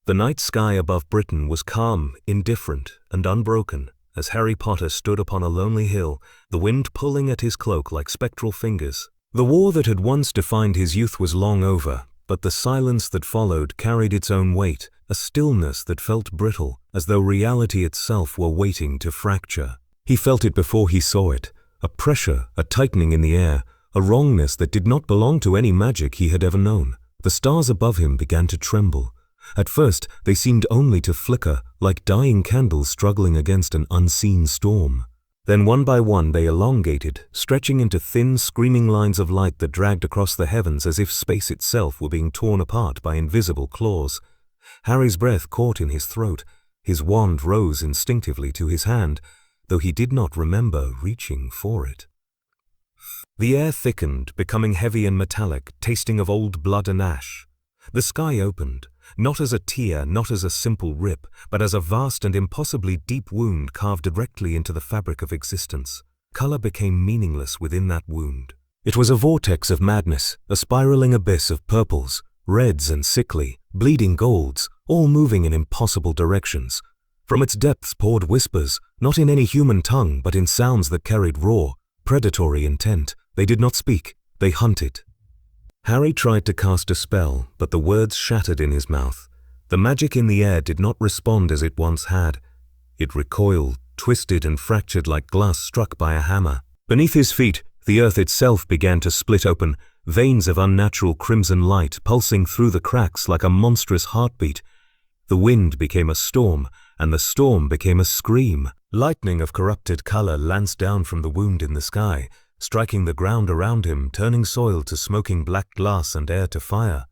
The night sky above Britain was calm, indifferent, and unbroken, as Harry Potter stood upon a lonely hill, the wind pulling at his cloak like spectral fingers. The war that had once defined his youth was long over, but the silence that followed carried its own weight, a stillness that felt brittle, as though reality itself were waiting to fracture. He felt it before he saw it, a pressure, a tightening in the air, a wrongness that did not belong to any magic he had ever known. The stars above him began to tremble. At first, they seemed only to flicker, like dying candles struggling against an unseen storm. Then one by one they elongated, stretching into thin, screaming lines of light that dragged across the heavens as if space itself were being torn apart by invisible claws. Harry's breath caught in his throat. His wand rose instinctively to his hand, though he did not remember reaching for it. The air thickened, becoming heavy and metallic, tasting of old blood and ash. The sky opened, not as a tear, not as a simple rip, but as a vast and impossibly deep wound carved directly into the fabric of existence. Color became meaningless within that wound. It was a vortex of madness, a spiraling abyss of purples, reds and sickly, bleeding golds, all moving in impossible directions. From its depths poured whispers, not in any human tongue, but in sounds that carried raw, predatory intent. They did not speak, they hunted. Harry tried to cast a spell, but the words shattered in his mouth. The magic in the air did not respond as it once had. It recoiled, twisted and fractured like glass struck by a hammer. Beneath his feet, the earth itself began to split open, veins of unnatural crimson light pulsing through the cracks like a monstrous heartbeat. The wind became a storm, and the storm became a scream. Lightning of corrupted color lanced down from the wound in the sky, striking the ground around him, turning soil to smoking black glass and air to fire.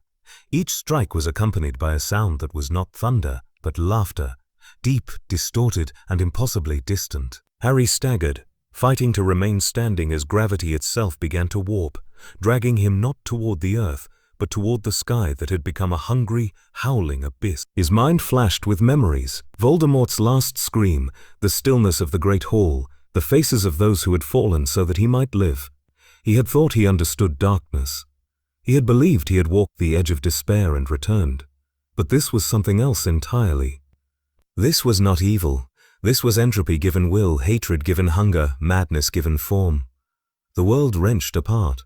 Each strike was accompanied by a sound that was not thunder, but laughter, deep, distorted, and impossibly distant. Harry staggered, fighting to remain standing as gravity itself began to warp, dragging him not toward the earth, but toward the sky that had become a hungry, howling abyss. His mind flashed with memories, Voldemort's last scream, the stillness of the great hall, the faces of those who had fallen so that he might live. He had thought he understood darkness. He had believed he had walked the edge of despair and returned. But this was something else entirely. This was not evil. This was entropy given will, hatred given hunger, madness given form. The world wrenched apart.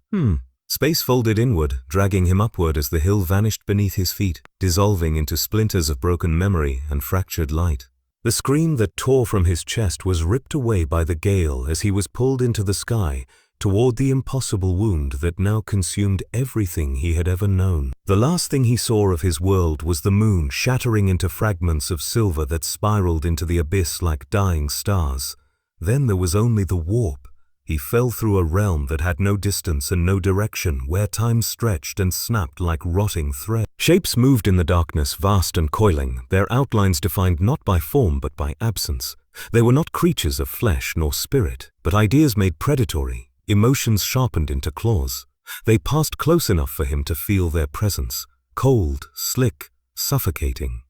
Space folded inward, dragging him upward as the hill vanished beneath his feet, dissolving into splinters of broken memory and fractured light. The scream that tore from his chest was ripped away by the gale as he was pulled into the sky, toward the impossible wound that now consumed everything he had ever known. The last thing he saw of his world was the moon shattering into fragments of silver that spiraled into the abyss like dying stars. Then there was only the warp. He fell through a realm that had no distance and no direction, where time stretched and snapped like rotting thread. Shapes moved in the darkness, vast and coiling, their outlines defined not by form but by absence. They were not creatures of flesh nor spirit, but ideas made predatory, emotions sharpened into claws. They passed close enough for him to feel their presence, cold, slick, suffocating.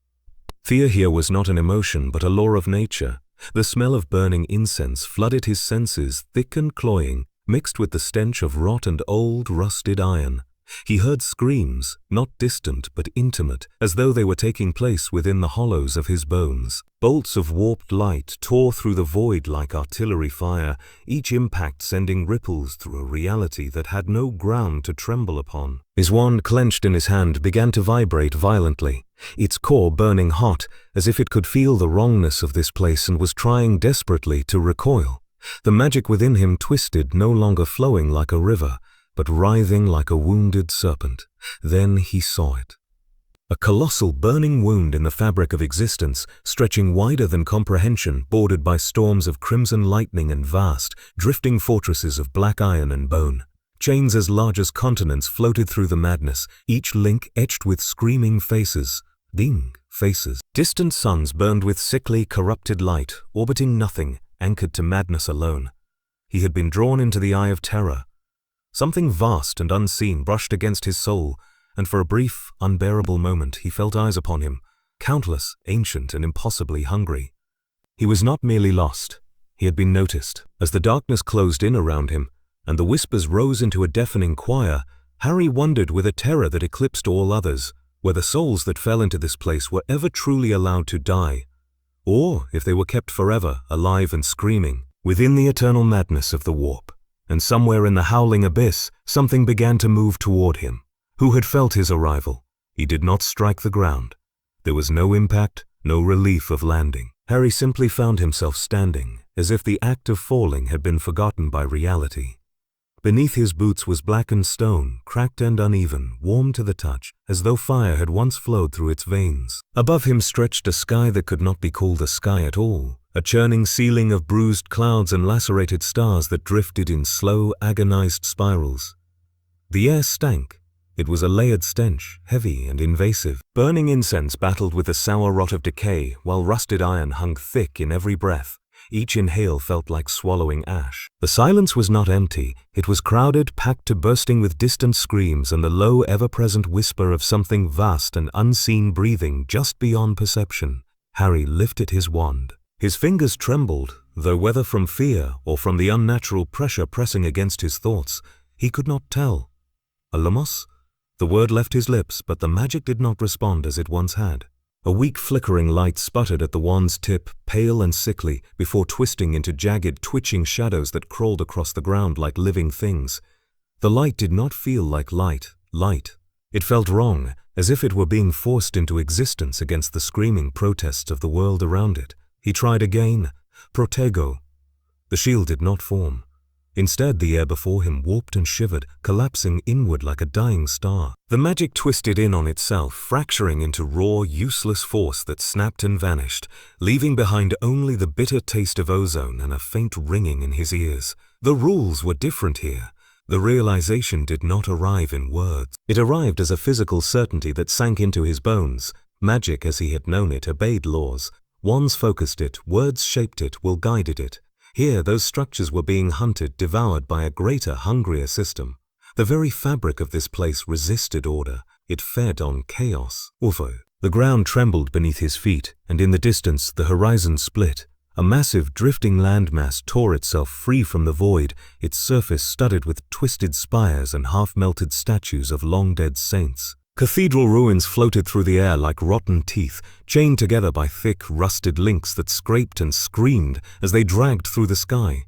Fear here was not an emotion but a law of nature. The smell of burning incense flooded his senses, thick and cloying, mixed with the stench of rot and old, rusted iron. He heard screams, not distant but intimate, as though they were taking place within the hollows of his bones. Bolts of warped light tore through the void like artillery fire, each impact sending ripples through a reality that had no ground to tremble upon. His wand clenched in his hand began to vibrate violently, its core burning hot, as if it could feel the wrongness of this place and was trying desperately to recoil. The magic within him twisted, no longer flowing like a river, but writhing like a wounded serpent. Then he saw it. A colossal burning wound in the fabric of existence, stretching wider than comprehension, bordered by storms of crimson lightning and vast, drifting fortresses of black iron and bone. Chains as large as continents floated through the madness, each link etched with screaming faces. Ding, faces. Distant suns burned with sickly, corrupted light, orbiting nothing, anchored to madness alone. He had been drawn into the eye of terror. Something vast and unseen brushed against his soul, and for a brief, unbearable moment he felt eyes upon him, countless, ancient, and impossibly hungry. He was not merely lost. He had been noticed. As the darkness closed in around him, and the whispers rose into a deafening choir, Harry wondered with a terror that eclipsed all others, whether souls that fell into this place were ever truly allowed to die, or if they were kept forever alive and screaming within the eternal madness of the warp. And somewhere in the howling abyss, something began to move toward him. Who had felt his arrival? He did not strike the ground. There was no impact, no relief of landing. Harry simply found himself standing, as if the act of falling had been forgotten by reality. Beneath his boots was blackened stone, cracked and uneven, warm to the touch, as though fire had once flowed through its veins. Above him stretched a sky that could not be called a sky at all, a churning ceiling of bruised clouds and lacerated stars that drifted in slow, agonized spirals. The air stank. It was a layered stench, heavy and invasive. Burning incense battled with the sour rot of decay, while rusted iron hung thick in every breath. Each inhale felt like swallowing ash. The silence was not empty. It was crowded, packed to bursting with distant screams and the low, ever-present whisper of something vast and unseen breathing just beyond perception. Harry lifted his wand. His fingers trembled, though whether from fear or from the unnatural pressure pressing against his thoughts, he could not tell. Alamos? The word left his lips, but the magic did not respond as it once had. A weak flickering light sputtered at the wand's tip, pale and sickly, before twisting into jagged, twitching shadows that crawled across the ground like living things. The light did not feel like light. It felt wrong, as if it were being forced into existence against the screaming protests of the world around it. He tried again. Protego. The shield did not form. Instead, the air before him warped and shivered, collapsing inward like a dying star. The magic twisted in on itself, fracturing into raw, useless force that snapped and vanished, leaving behind only the bitter taste of ozone and a faint ringing in his ears. The rules were different here. The realization did not arrive in words. It arrived as a physical certainty that sank into his bones. Magic, as he had known it, obeyed laws. Wands focused it, words shaped it, will guided it. Here, those structures were being hunted, devoured by a greater, hungrier system. The very fabric of this place resisted order. It fed on chaos. Ufo. The ground trembled beneath his feet, and in the distance, the horizon split. A massive, drifting landmass tore itself free from the void, its surface studded with twisted spires and half-melted statues of long-dead saints. Cathedral ruins floated through the air like rotten teeth, chained together by thick, rusted links that scraped and screamed as they dragged through the sky.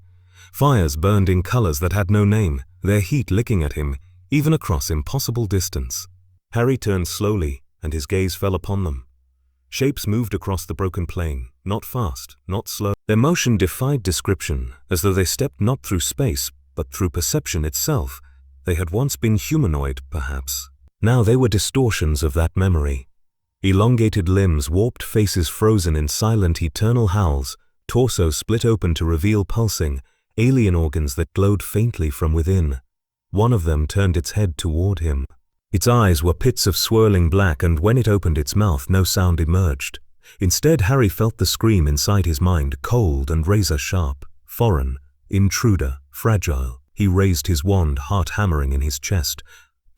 Fires burned in colors that had no name, their heat licking at him, even across impossible distance. Harry turned slowly, and his gaze fell upon them. Shapes moved across the broken plain, not fast, not slow. Their motion defied description, as though they stepped not through space, but through perception itself. They had once been humanoid, perhaps. Now they were distortions of that memory. Elongated limbs, warped faces frozen in silent eternal howls, torsos split open to reveal pulsing, alien organs that glowed faintly from within. One of them turned its head toward him. Its eyes were pits of swirling black, and when it opened its mouth, no sound emerged. Instead, Harry felt the scream inside his mind, cold and razor-sharp, foreign, intruder, fragile. He raised his wand, heart hammering in his chest.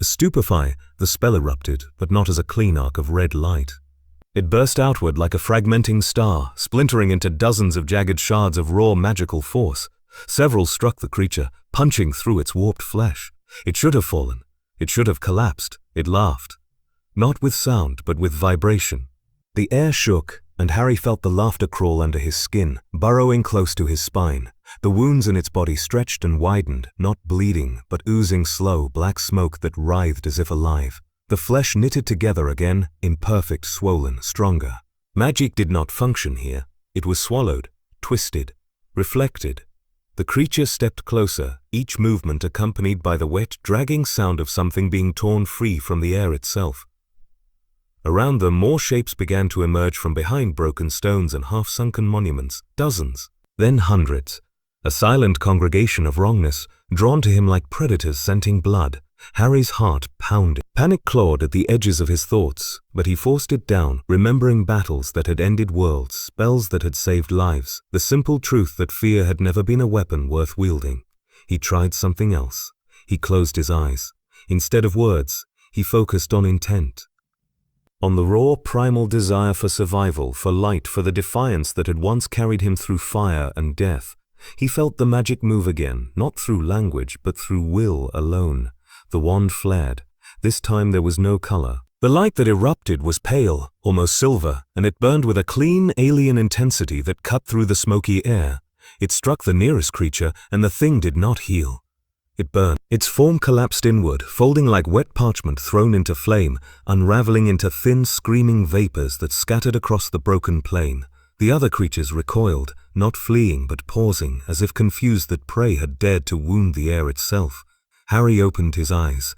Stupefy, the spell erupted, but not as a clean arc of red light. It burst outward like a fragmenting star, splintering into dozens of jagged shards of raw magical force. Several struck the creature, punching through its warped flesh. It should have fallen. It should have collapsed. It laughed. Not with sound, but with vibration. The air shook, and Harry felt the laughter crawl under his skin, burrowing close to his spine. The wounds in its body stretched and widened, not bleeding, but oozing slow, black smoke that writhed as if alive. The flesh knitted together again, imperfect, swollen, stronger. Magic did not function here. It was swallowed, twisted, reflected. The creature stepped closer, each movement accompanied by the wet, dragging sound of something being torn free from the air itself. Around them, more shapes began to emerge from behind broken stones and half-sunken monuments, dozens, then hundreds. A silent congregation of wrongness, drawn to him like predators scenting blood. Harry's heart pounded. Panic clawed at the edges of his thoughts, but he forced it down, remembering battles that had ended worlds, spells that had saved lives, the simple truth that fear had never been a weapon worth wielding. He tried something else. He closed his eyes. Instead of words, he focused on intent. On the raw, primal desire for survival, for light, for the defiance that had once carried him through fire and death. He felt the magic move again, not through language, but through will alone. The wand flared. This time there was no color, The light that erupted was pale, almost silver, and it burned with a clean, alien intensity that cut through the smoky air. It struck the nearest creature, and the thing did not heal. It burned. Its form collapsed inward, folding like wet parchment thrown into flame, unraveling into thin, screaming vapors that scattered across the broken plain. The other creatures recoiled, not fleeing but pausing, as if confused that prey had dared to wound the air itself. Harry opened his eyes.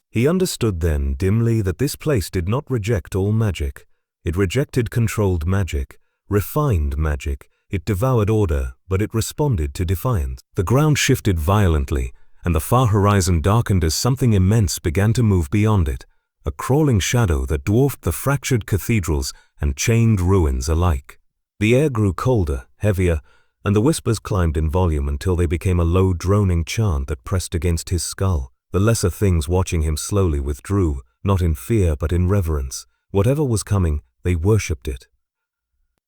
He understood then, dimly, that this place did not reject all magic. It rejected controlled magic, refined magic. It devoured order, but it responded to defiance. The ground shifted violently, and the far horizon darkened as something immense began to move beyond it, a crawling shadow that dwarfed the fractured cathedrals and chained ruins alike. The air grew colder, heavier, and the whispers climbed in volume until they became a low, droning chant that pressed against his skull. The lesser things watching him slowly withdrew, not in fear but in reverence. Whatever was coming, they worshipped it.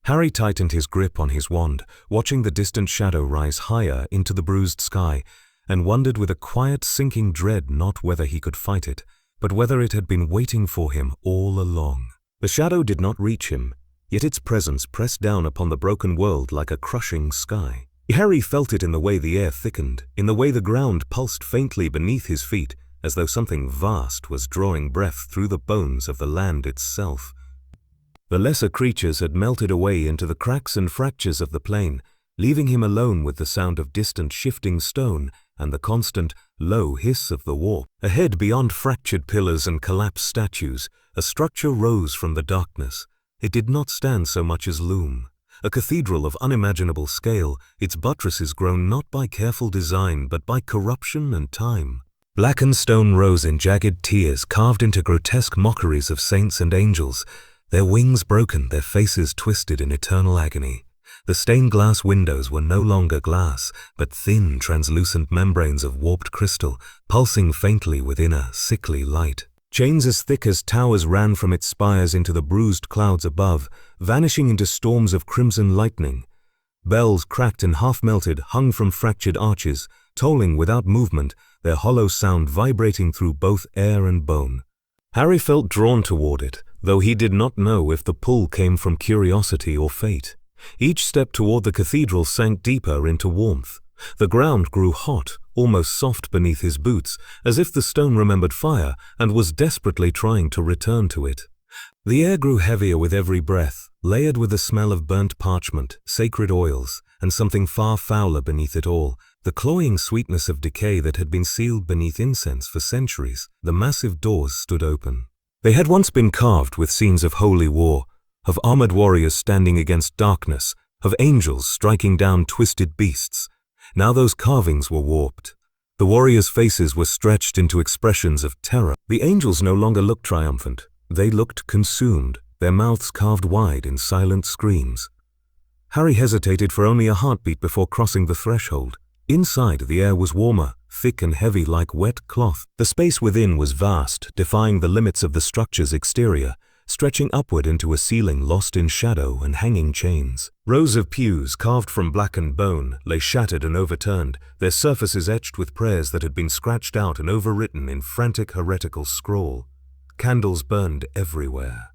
Harry tightened his grip on his wand, watching the distant shadow rise higher into the bruised sky, and wondered with a quiet, sinking dread not whether he could fight it, but whether it had been waiting for him all along. The shadow did not reach him, yet its presence pressed down upon the broken world like a crushing sky. Harry felt it in the way the air thickened, in the way the ground pulsed faintly beneath his feet, as though something vast was drawing breath through the bones of the land itself. The lesser creatures had melted away into the cracks and fractures of the plain, leaving him alone with the sound of distant shifting stone and the constant, low hiss of the warp. Ahead, beyond fractured pillars and collapsed statues, a structure rose from the darkness. It did not stand so much as loom. A cathedral of unimaginable scale, its buttresses grown not by careful design but by corruption and time. Blackened stone rose in jagged tiers carved into grotesque mockeries of saints and angels, their wings broken, their faces twisted in eternal agony. The stained glass windows were no longer glass, but thin, translucent membranes of warped crystal, pulsing faintly within a sickly light. Chains as thick as towers ran from its spires into the bruised clouds above, vanishing into storms of crimson lightning. Bells, cracked and half-melted, hung from fractured arches, tolling without movement, their hollow sound vibrating through both air and bone. Harry felt drawn toward it, though he did not know if the pull came from curiosity or fate. Each step toward the cathedral sank deeper into warmth. The ground grew hot, almost soft beneath his boots, as if the stone remembered fire and was desperately trying to return to it. The air grew heavier with every breath, layered with the smell of burnt parchment, sacred oils, and something far fouler beneath it all, the cloying sweetness of decay that had been sealed beneath incense for centuries. The massive doors stood open. They had once been carved with scenes of holy war, of armored warriors standing against darkness, of angels striking down twisted beasts. Now those carvings were warped. The warriors' faces were stretched into expressions of terror. The angels no longer looked triumphant. They looked consumed, their mouths carved wide in silent screams. Harry hesitated for only a heartbeat before crossing the threshold. Inside, the air was warmer, thick and heavy like wet cloth. The space within was vast, defying the limits of the structure's exterior, stretching upward into a ceiling lost in shadow and hanging chains. Rows of pews, carved from blackened bone, lay shattered and overturned, their surfaces etched with prayers that had been scratched out and overwritten in frantic heretical scrawl. Candles burned everywhere.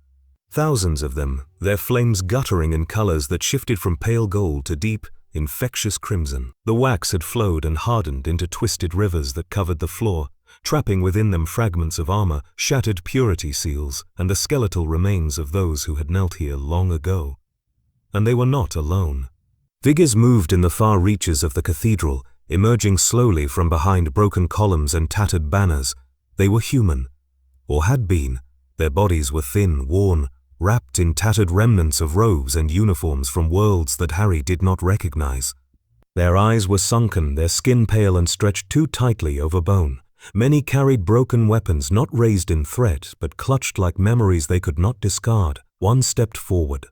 Thousands of them, their flames guttering in colors that shifted from pale gold to deep, infectious crimson. The wax had flowed and hardened into twisted rivers that covered the floor, trapping within them fragments of armor, shattered purity seals, and the skeletal remains of those who had knelt here long ago. And they were not alone. Figures moved in the far reaches of the cathedral, emerging slowly from behind broken columns and tattered banners. They were human, or had been. Their bodies were thin, worn, wrapped in tattered remnants of robes and uniforms from worlds that Harry did not recognize. Their eyes were sunken, their skin pale and stretched too tightly over bone. Many carried broken weapons not raised in threat, but clutched like memories they could not discard. One stepped forward.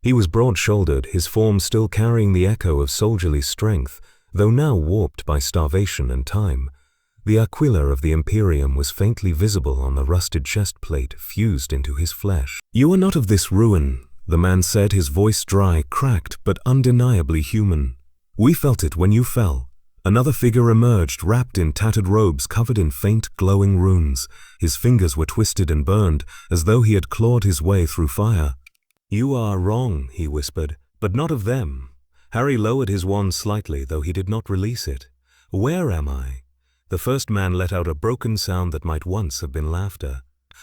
He was broad-shouldered, his form still carrying the echo of soldierly strength, though now warped by starvation and time. The aquila of the Imperium was faintly visible on the rusted chest plate fused into his flesh. "You are not of this ruin," the man said, his voice dry, cracked, but undeniably human. "We felt it when you fell, Another figure emerged, wrapped in tattered robes covered in faint, glowing runes. His fingers were twisted and burned, as though he had clawed his way through fire. "You are wrong," he whispered, "but not of them." Harry lowered his wand slightly, though he did not release it. "Where am I?" The first man let out a broken sound that might once have been laughter.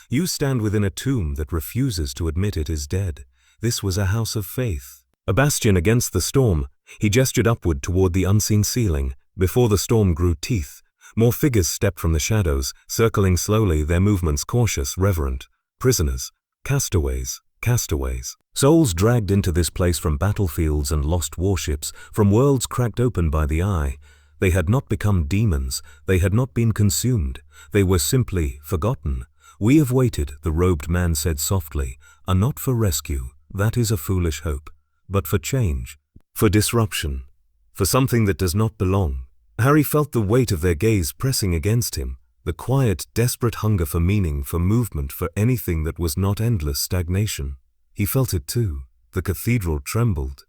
"You stand within a tomb that refuses to admit it is dead. This was a house of faith. A bastion against the storm." He gestured upward toward the unseen ceiling. Before the storm grew teeth, more figures stepped from the shadows, circling slowly, their movements cautious, reverent. Prisoners. Castaways. Castaways. Souls dragged into this place from battlefields and lost warships, from worlds cracked open by the eye. They had not become demons. They had not been consumed. They were simply forgotten. "We have waited," the robed man said softly, "are not for rescue. That is a foolish hope. But for change. For disruption. For something that does not belong." Harry felt the weight of their gaze pressing against him, the quiet, desperate hunger for meaning, for movement, for anything that was not endless stagnation. He felt it too. The cathedral trembled.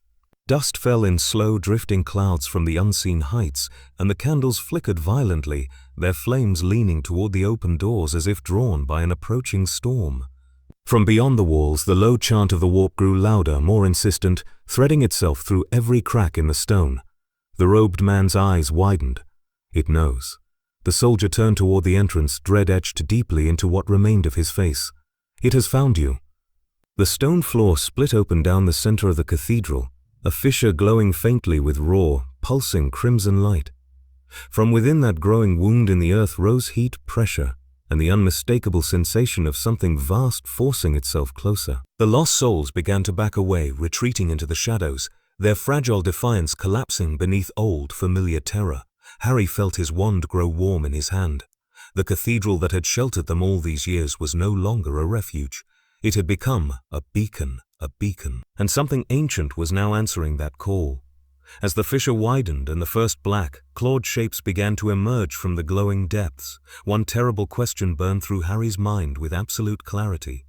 Dust fell in slow, drifting clouds from the unseen heights, and the candles flickered violently, their flames leaning toward the open doors as if drawn by an approaching storm. From beyond the walls, the low chant of the warp grew louder, more insistent, threading itself through every crack in the stone. The robed man's eyes widened. "It knows." The soldier turned toward the entrance, dread etched deeply into what remained of his face. "It has found you." The stone floor split open down the center of the cathedral, a fissure glowing faintly with raw, pulsing crimson light. From within that growing wound in the earth rose heat, pressure, and the unmistakable sensation of something vast forcing itself closer. The lost souls began to back away, retreating into the shadows, their fragile defiance collapsing beneath old, familiar terror. Harry felt his wand grow warm in his hand. The cathedral that had sheltered them all these years was no longer a refuge. It had become a beacon, and something ancient was now answering that call. As the fissure widened and the first black, clawed shapes began to emerge from the glowing depths, one terrible question burned through Harry's mind with absolute clarity.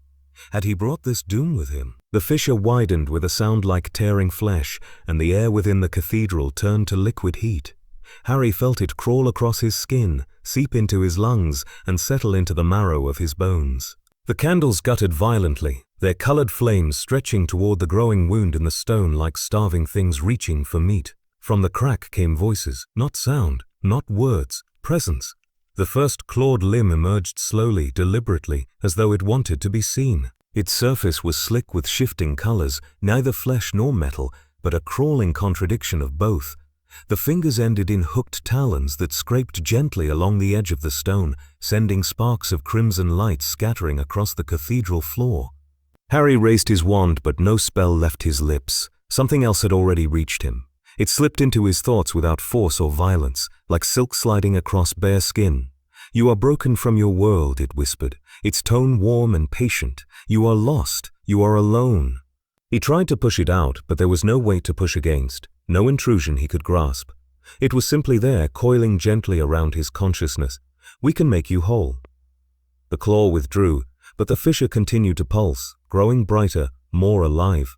Had he brought this doom with him? The fissure widened with a sound like tearing flesh, and the air within the cathedral turned to liquid heat. Harry felt it crawl across his skin, seep into his lungs, and settle into the marrow of his bones. The candles guttered violently, their colored flames stretching toward the growing wound in the stone like starving things reaching for meat. From the crack came voices, not sound, not words, presence. The first clawed limb emerged slowly, deliberately, as though it wanted to be seen. Its surface was slick with shifting colors, neither flesh nor metal, but a crawling contradiction of both. The fingers ended in hooked talons that scraped gently along the edge of the stone, sending sparks of crimson light scattering across the cathedral floor. Harry raised his wand, but no spell left his lips. Something else had already reached him. It slipped into his thoughts without force or violence, like silk sliding across bare skin. "You are broken from your world," it whispered, its tone warm and patient. "You are lost. You are alone." He tried to push it out, but there was no weight to push against, no intrusion he could grasp. It was simply there, coiling gently around his consciousness. "We can make you whole." The claw withdrew, but the fissure continued to pulse, growing brighter, more alive.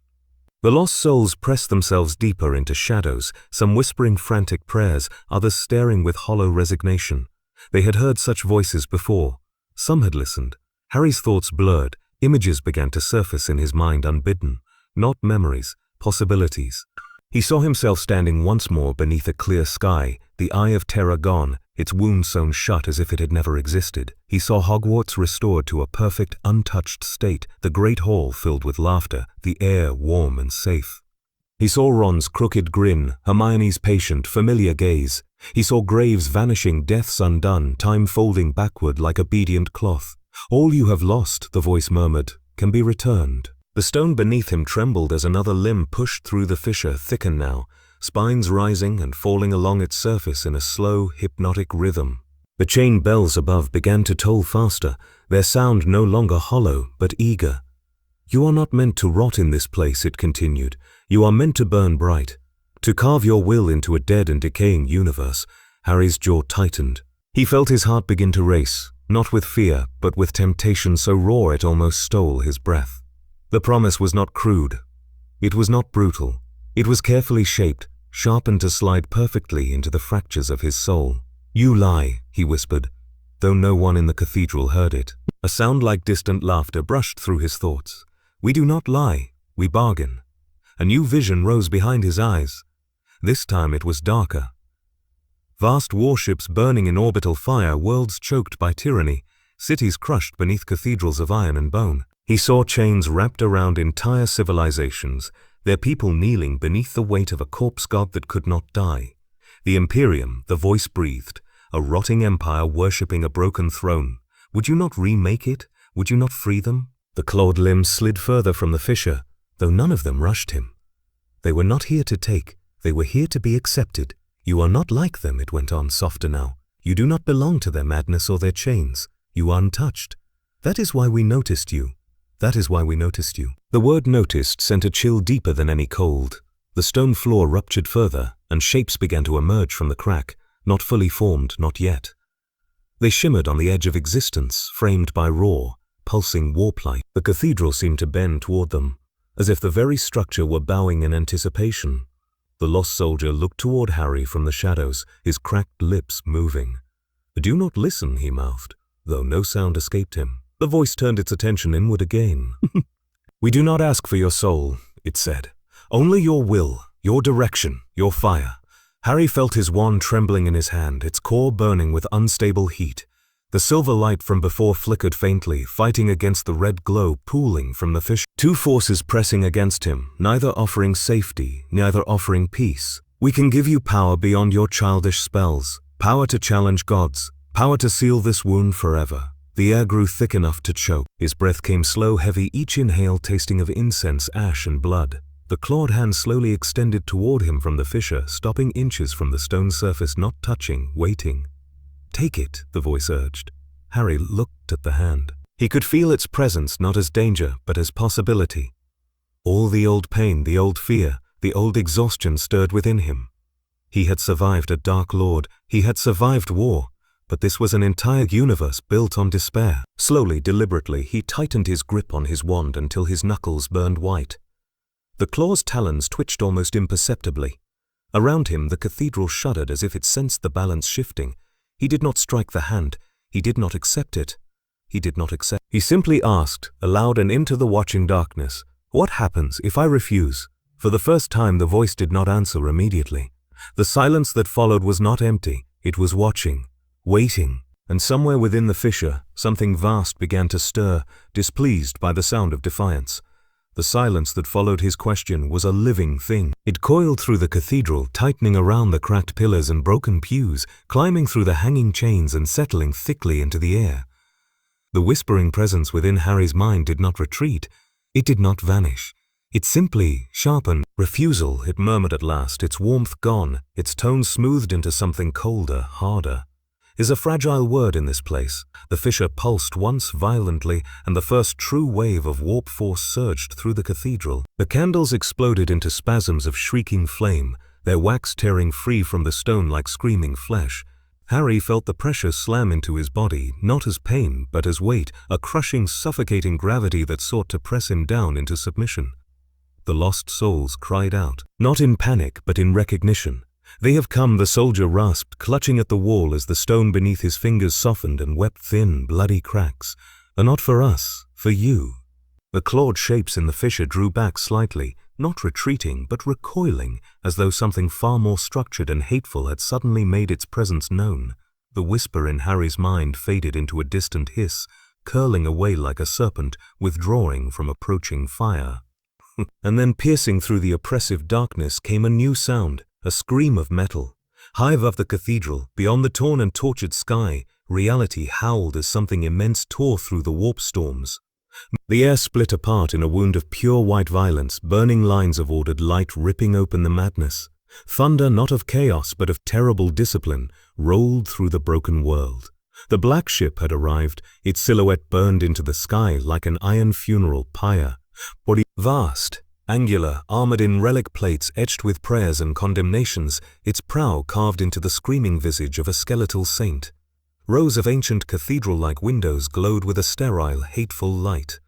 The lost souls pressed themselves deeper into shadows, some whispering frantic prayers, others staring with hollow resignation. They had heard such voices before. Some had listened. Harry's thoughts blurred. Images began to surface in his mind unbidden. Not memories, possibilities. He saw himself standing once more beneath a clear sky, the eye of terror gone, its wound sewn shut as if it had never existed. He saw Hogwarts restored to a perfect, untouched state, the great hall filled with laughter, the air warm and safe. He saw Ron's crooked grin, Hermione's patient, familiar gaze. He saw graves vanishing, deaths undone, time folding backward like obedient cloth. "All you have lost," the voice murmured, "can be returned." The stone beneath him trembled as another limb pushed through the fissure, thickened now, spines rising and falling along its surface in a slow, hypnotic rhythm. The chain bells above began to toll faster, their sound no longer hollow, but eager. "You are not meant to rot in this place," it continued. "You are meant to burn bright, to carve your will into a dead and decaying universe." Harry's jaw tightened. He felt his heart begin to race, not with fear, but with temptation so raw it almost stole his breath. The promise was not crude. It was not brutal. It was carefully shaped, sharpened to slide perfectly into the fractures of his soul. "You lie," he whispered, though no one in the cathedral heard it. A sound like distant laughter brushed through his thoughts. "We do not lie, we bargain." A new vision rose behind his eyes. This time it was darker. Vast warships burning in orbital fire, worlds choked by tyranny, cities crushed beneath cathedrals of iron and bone. He saw chains wrapped around entire civilizations, their people kneeling beneath the weight of a corpse god that could not die. The Imperium, the voice breathed, a rotting empire worshipping a broken throne. Would you not remake it? Would you not free them? The clawed limbs slid further from the fissure, though none of them rushed him. They were not here to take, they were here to be accepted. "You are not like them," it went on, softer now. "You do not belong to their madness or their chains. You are untouched. That is why we noticed you. That is why we noticed you." The word "noticed" sent a chill deeper than any cold. The stone floor ruptured further, and shapes began to emerge from the crack, not fully formed, not yet. They shimmered on the edge of existence, framed by raw, pulsing warp light. The cathedral seemed to bend toward them, as if the very structure were bowing in anticipation. The lost soldier looked toward Harry from the shadows, his cracked lips moving. "Do not listen," he mouthed, though no sound escaped him. The voice turned its attention inward again. "We do not ask for your soul," it said. "Only your will, your direction, your fire." Harry felt his wand trembling in his hand, its core burning with unstable heat. The silver light from before flickered faintly, fighting against the red glow pooling from the fissure. Two forces pressing against him, neither offering safety, neither offering peace. "We can give you power beyond your childish spells, power to challenge gods, power to seal this wound forever." The air grew thick enough to choke. His breath came slow, heavy, each inhale tasting of incense, ash, and blood. The clawed hand slowly extended toward him from the fissure, stopping inches from the stone surface, not touching, waiting. "Take it," the voice urged. Harry looked at the hand. He could feel its presence not as danger, but as possibility. All the old pain, the old fear, the old exhaustion stirred within him. He had survived a Dark Lord, he had survived war, but this was an entire universe built on despair. Slowly, deliberately, he tightened his grip on his wand until his knuckles burned white. The claw's talons twitched almost imperceptibly. Around him, the cathedral shuddered as if it sensed the balance shifting. He did not strike the hand. He did not accept it. He did not accept. He simply asked, aloud and into the watching darkness, "What happens if I refuse?" For the first time, the voice did not answer immediately. The silence that followed was not empty. It was watching, waiting. And somewhere within the fissure, something vast began to stir, displeased by the sound of defiance. The silence that followed his question was a living thing. It coiled through the cathedral, tightening around the cracked pillars and broken pews, climbing through the hanging chains and settling thickly into the air. The whispering presence within Harry's mind did not retreat. It did not vanish. It simply sharpened. "Refusal," it murmured at last, its warmth gone, its tone smoothed into something colder, harder. "Is a fragile word in this place." The fissure pulsed once violently, and the first true wave of warp force surged through the cathedral. The candles exploded into spasms of shrieking flame, their wax tearing free from the stone like screaming flesh. Harry felt the pressure slam into his body, not as pain, but as weight, a crushing, suffocating gravity that sought to press him down into submission. The lost souls cried out, not in panic, but in recognition. "They have come," the soldier rasped, clutching at the wall as the stone beneath his fingers softened and wept thin, bloody cracks. "Are not for us, for you." The clawed shapes in the fissure drew back slightly, not retreating, but recoiling, as though something far more structured and hateful had suddenly made its presence known. The whisper in Harry's mind faded into a distant hiss, curling away like a serpent, withdrawing from approaching fire. And then piercing through the oppressive darkness came a new sound. A scream of metal. High above the cathedral, beyond the torn and tortured sky, reality howled as something immense tore through the warp storms. The air split apart in a wound of pure white violence, burning lines of ordered light ripping open the madness. Thunder not of chaos but of terrible discipline rolled through the broken world. The black ship had arrived, its silhouette burned into the sky like an iron funeral pyre. Body vast, angular, armored in relic plates etched with prayers and condemnations, its prow carved into the screaming visage of a skeletal saint. Rows of ancient cathedral-like windows glowed with a sterile, hateful light.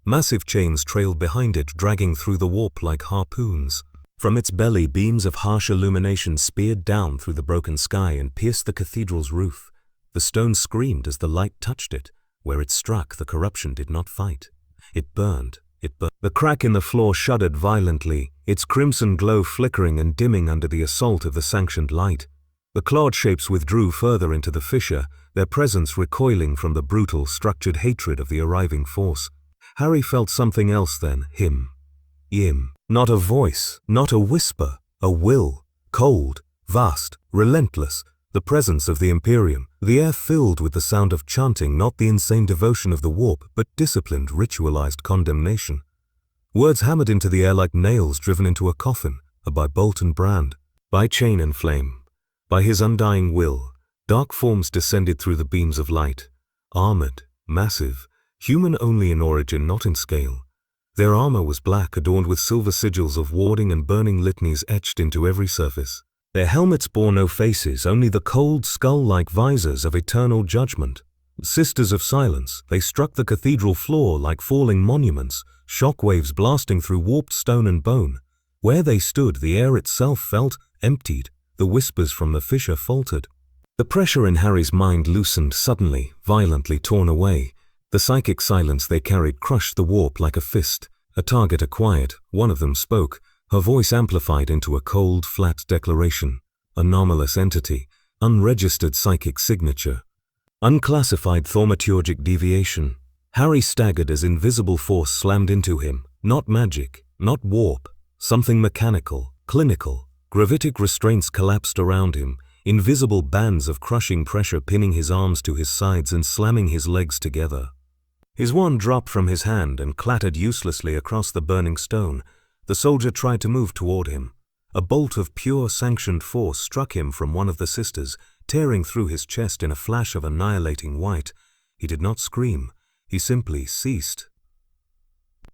Massive chains trailed behind it, dragging through the warp like harpoons. From its belly, beams of harsh illumination speared down through the broken sky and pierced the cathedral's roof. The stone screamed as the light touched it. Where it struck, the corruption did not fight. It burned. It burned. The crack in the floor shuddered violently, its crimson glow flickering and dimming under the assault of the sanctioned light. The clawed shapes withdrew further into the fissure, their presence recoiling from the brutal, structured hatred of the arriving force. Harry felt something else then, him. Not a voice, not a whisper, a will, cold, vast, relentless, the presence of the Imperium, the air filled with the sound of chanting, not the insane devotion of the warp, but disciplined, ritualized condemnation. Words hammered into the air like nails driven into a coffin, by bolt and brand, by chain and flame. By his undying will, dark forms descended through the beams of light, armored, massive, human only in origin, not in scale. Their armor was black, adorned with silver sigils of warding and burning litanies etched into every surface. Their helmets bore no faces, only the cold, skull-like visors of eternal judgment. Sisters of silence, they struck the cathedral floor like falling monuments, shockwaves blasting through warped stone and bone. Where they stood, the air itself felt emptied. The whispers from the fissure faltered. The pressure in Harry's mind loosened suddenly, violently torn away. The psychic silence they carried crushed the warp like a fist. A target acquired, one of them spoke, her voice amplified into a cold, flat declaration. Anomalous entity, unregistered psychic signature, unclassified thaumaturgic deviation. Harry staggered as invisible force slammed into him. Not magic, not warp, something mechanical, clinical. Gravitic restraints collapsed around him, invisible bands of crushing pressure pinning his arms to his sides and slamming his legs together. His wand dropped from his hand and clattered uselessly across the burning stone. The soldier tried to move toward him. A bolt of pure sanctioned force struck him from one of the sisters, tearing through his chest in a flash of annihilating white. He did not scream. He simply ceased.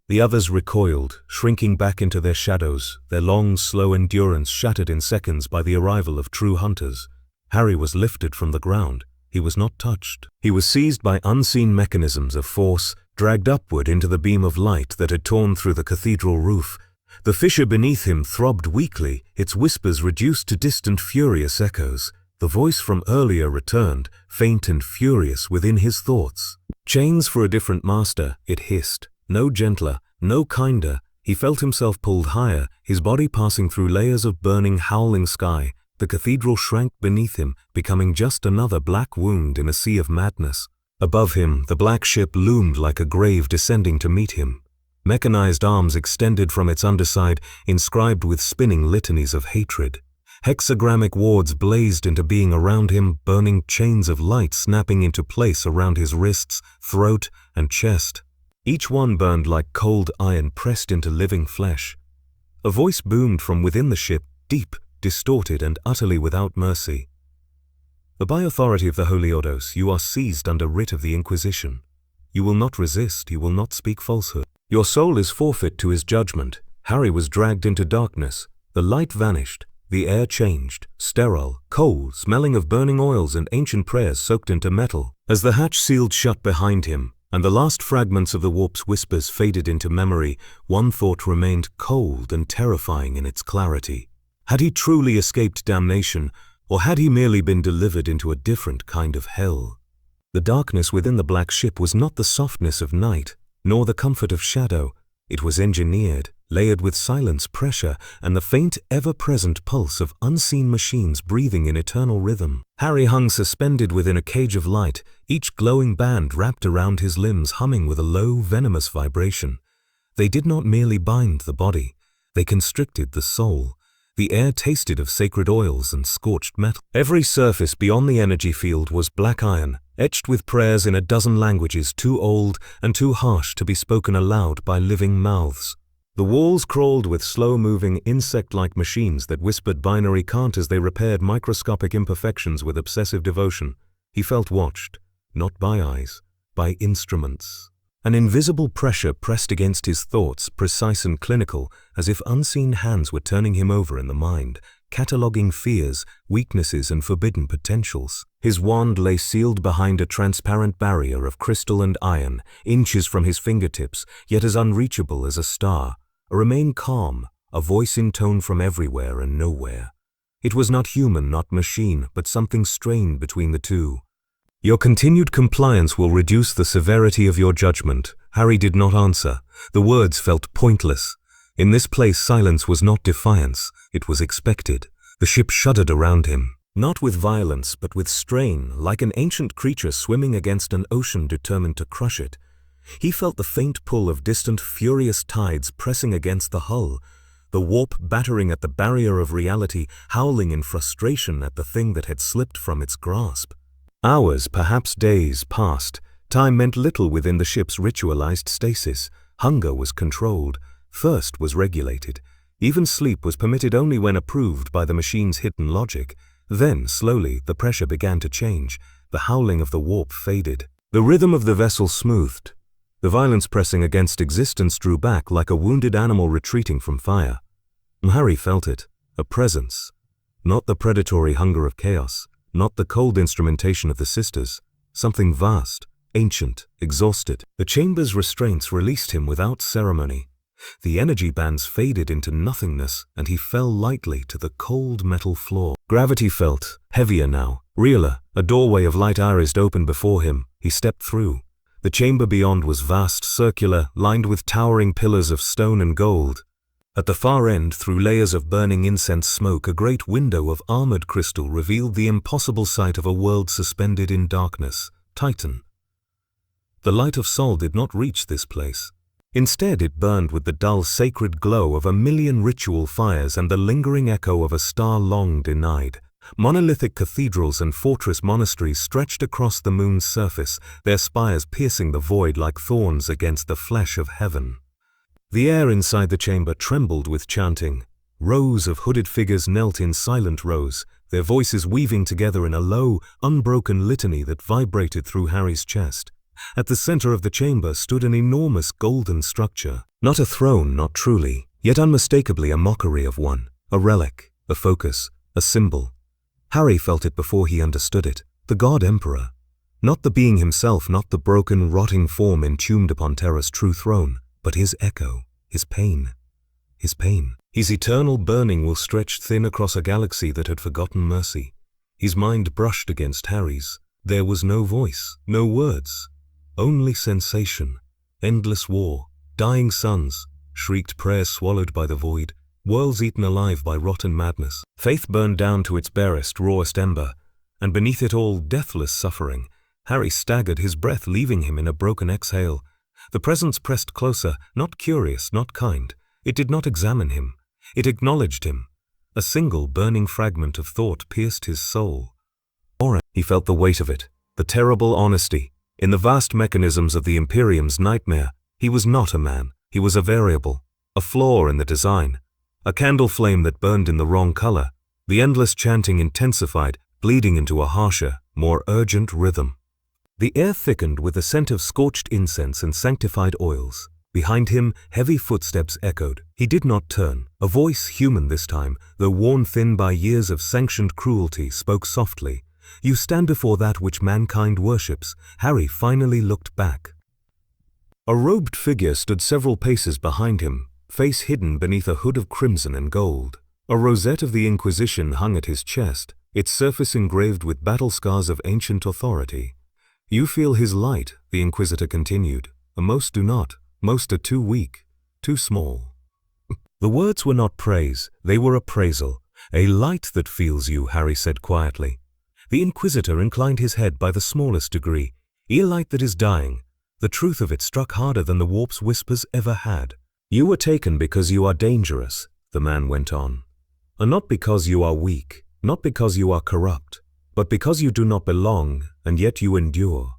The others recoiled, shrinking back into their shadows, their long, slow endurance shattered in seconds by the arrival of true hunters. Harry was lifted from the ground. He was not touched. He was seized by unseen mechanisms of force, dragged upward into the beam of light that had torn through the cathedral roof. The fissure beneath him throbbed weakly, its whispers reduced to distant, furious echoes. The voice from earlier returned, faint and furious within his thoughts. Chains for a different master, it hissed. No gentler, no kinder. He felt himself pulled higher, his body passing through layers of burning, howling sky. The cathedral shrank beneath him, becoming just another black wound in a sea of madness. Above him, the black ship loomed like a grave descending to meet him. Mechanized arms extended from its underside, inscribed with spinning litanies of hatred. Hexagrammic wards blazed into being around him, burning chains of light snapping into place around his wrists, throat, and chest. Each one burned like cold iron pressed into living flesh. A voice boomed from within the ship, deep, distorted, and utterly without mercy. By authority of the Holy Ordos, you are seized under writ of the Inquisition. You will not resist, you will not speak falsehood. Your soul is forfeit to his judgment. Harry was dragged into darkness. The light vanished. The air changed, sterile, cold, smelling of burning oils and ancient prayers soaked into metal. As the hatch sealed shut behind him, and the last fragments of the warp's whispers faded into memory, one thought remained cold and terrifying in its clarity. Had he truly escaped damnation, or had he merely been delivered into a different kind of hell? The darkness within the black ship was not the softness of night, nor the comfort of shadow. It was engineered, layered with silence, pressure, and the faint, ever-present pulse of unseen machines breathing in eternal rhythm. Harry hung suspended within a cage of light, each glowing band wrapped around his limbs humming with a low, venomous vibration. They did not merely bind the body, they constricted the soul. The air tasted of sacred oils and scorched metal. Every surface beyond the energy field was black iron, etched with prayers in a dozen languages too old and too harsh to be spoken aloud by living mouths. The walls crawled with slow-moving, insect-like machines that whispered binary cant as they repaired microscopic imperfections with obsessive devotion. He felt watched, not by eyes, by instruments. An invisible pressure pressed against his thoughts, precise and clinical, as if unseen hands were turning him over in the mind, cataloguing fears, weaknesses, and forbidden potentials. His wand lay sealed behind a transparent barrier of crystal and iron, inches from his fingertips, yet as unreachable as a star. Remain calm, a voice in tone from everywhere and nowhere. It was not human, not machine, but something strained between the two. "Your continued compliance will reduce the severity of your judgment." Harry did not answer. The words felt pointless. In this place, silence was not defiance, it was expected. The ship shuddered around him, not with violence, but with strain, like an ancient creature swimming against an ocean determined to crush it. He felt the faint pull of distant, furious tides pressing against the hull, the warp battering at the barrier of reality, howling in frustration at the thing that had slipped from its grasp. Hours, perhaps days, passed. Time meant little within the ship's ritualized stasis. Hunger was controlled. Thirst was regulated. Even sleep was permitted only when approved by the machine's hidden logic. Then, slowly, the pressure began to change. The howling of the warp faded. The rhythm of the vessel smoothed. The violence pressing against existence drew back like a wounded animal retreating from fire. Harry felt it, a presence. Not the predatory hunger of chaos, not the cold instrumentation of the sisters. Something vast, ancient, exhausted. The chamber's restraints released him without ceremony. The energy bands faded into nothingness, and he fell lightly to the cold metal floor. Gravity felt heavier now, realer. A doorway of light irised open before him. He stepped through. The chamber beyond was vast, circular, lined with towering pillars of stone and gold. At the far end, through layers of burning incense smoke, a great window of armored crystal revealed the impossible sight of a world suspended in darkness. Titan. The light of Sol did not reach this place. Instead, it burned with the dull, sacred glow of a million ritual fires and the lingering echo of a star long denied. Monolithic cathedrals and fortress monasteries stretched across the moon's surface, their spires piercing the void like thorns against the flesh of heaven. The air inside the chamber trembled with chanting. Rows of hooded figures knelt in silent rows, their voices weaving together in a low, unbroken litany that vibrated through Harry's chest. At the center of the chamber stood an enormous golden structure. Not a throne, not truly, yet unmistakably a mockery of one. A relic, a focus, a symbol. Harry felt it before he understood it. The God Emperor. Not the being himself, not the broken, rotting form entombed upon Terra's true throne, but his echo, his pain. His pain. His eternal burning will stretch thin across a galaxy that had forgotten mercy. His mind brushed against Harry's. There was no voice, no words. Only sensation, endless war, dying suns, shrieked prayers swallowed by the void, worlds eaten alive by rotten madness. Faith burned down to its barest, rawest ember, and beneath it all, deathless suffering. Harry staggered, his breath leaving him in a broken exhale. The presence pressed closer, not curious, not kind. It did not examine him. It acknowledged him. A single burning fragment of thought pierced his soul. He felt the weight of it, the terrible honesty. In the vast mechanisms of the Imperium's nightmare, he was not a man. He was a variable, a flaw in the design, a candle flame that burned in the wrong color. The endless chanting intensified, bleeding into a harsher, more urgent rhythm. The air thickened with the scent of scorched incense and sanctified oils. Behind him, heavy footsteps echoed. He did not turn. A voice, human this time, though worn thin by years of sanctioned cruelty, spoke softly. "You stand before that which mankind worships." Harry finally looked back. A robed figure stood several paces behind him, face hidden beneath a hood of crimson and gold. A rosette of the Inquisition hung at his chest, its surface engraved with battle scars of ancient authority. "You feel his light," the Inquisitor continued. "Most do not. Most are too weak, too small." The words were not praise, they were appraisal. "A light that feels you," Harry said quietly. The Inquisitor inclined his head by the smallest degree. "A light that is dying." The truth of it struck harder than the warp's whispers ever had. "You were taken because you are dangerous," the man went on. "And not because you are weak, not because you are corrupt, but because you do not belong, and yet you endure."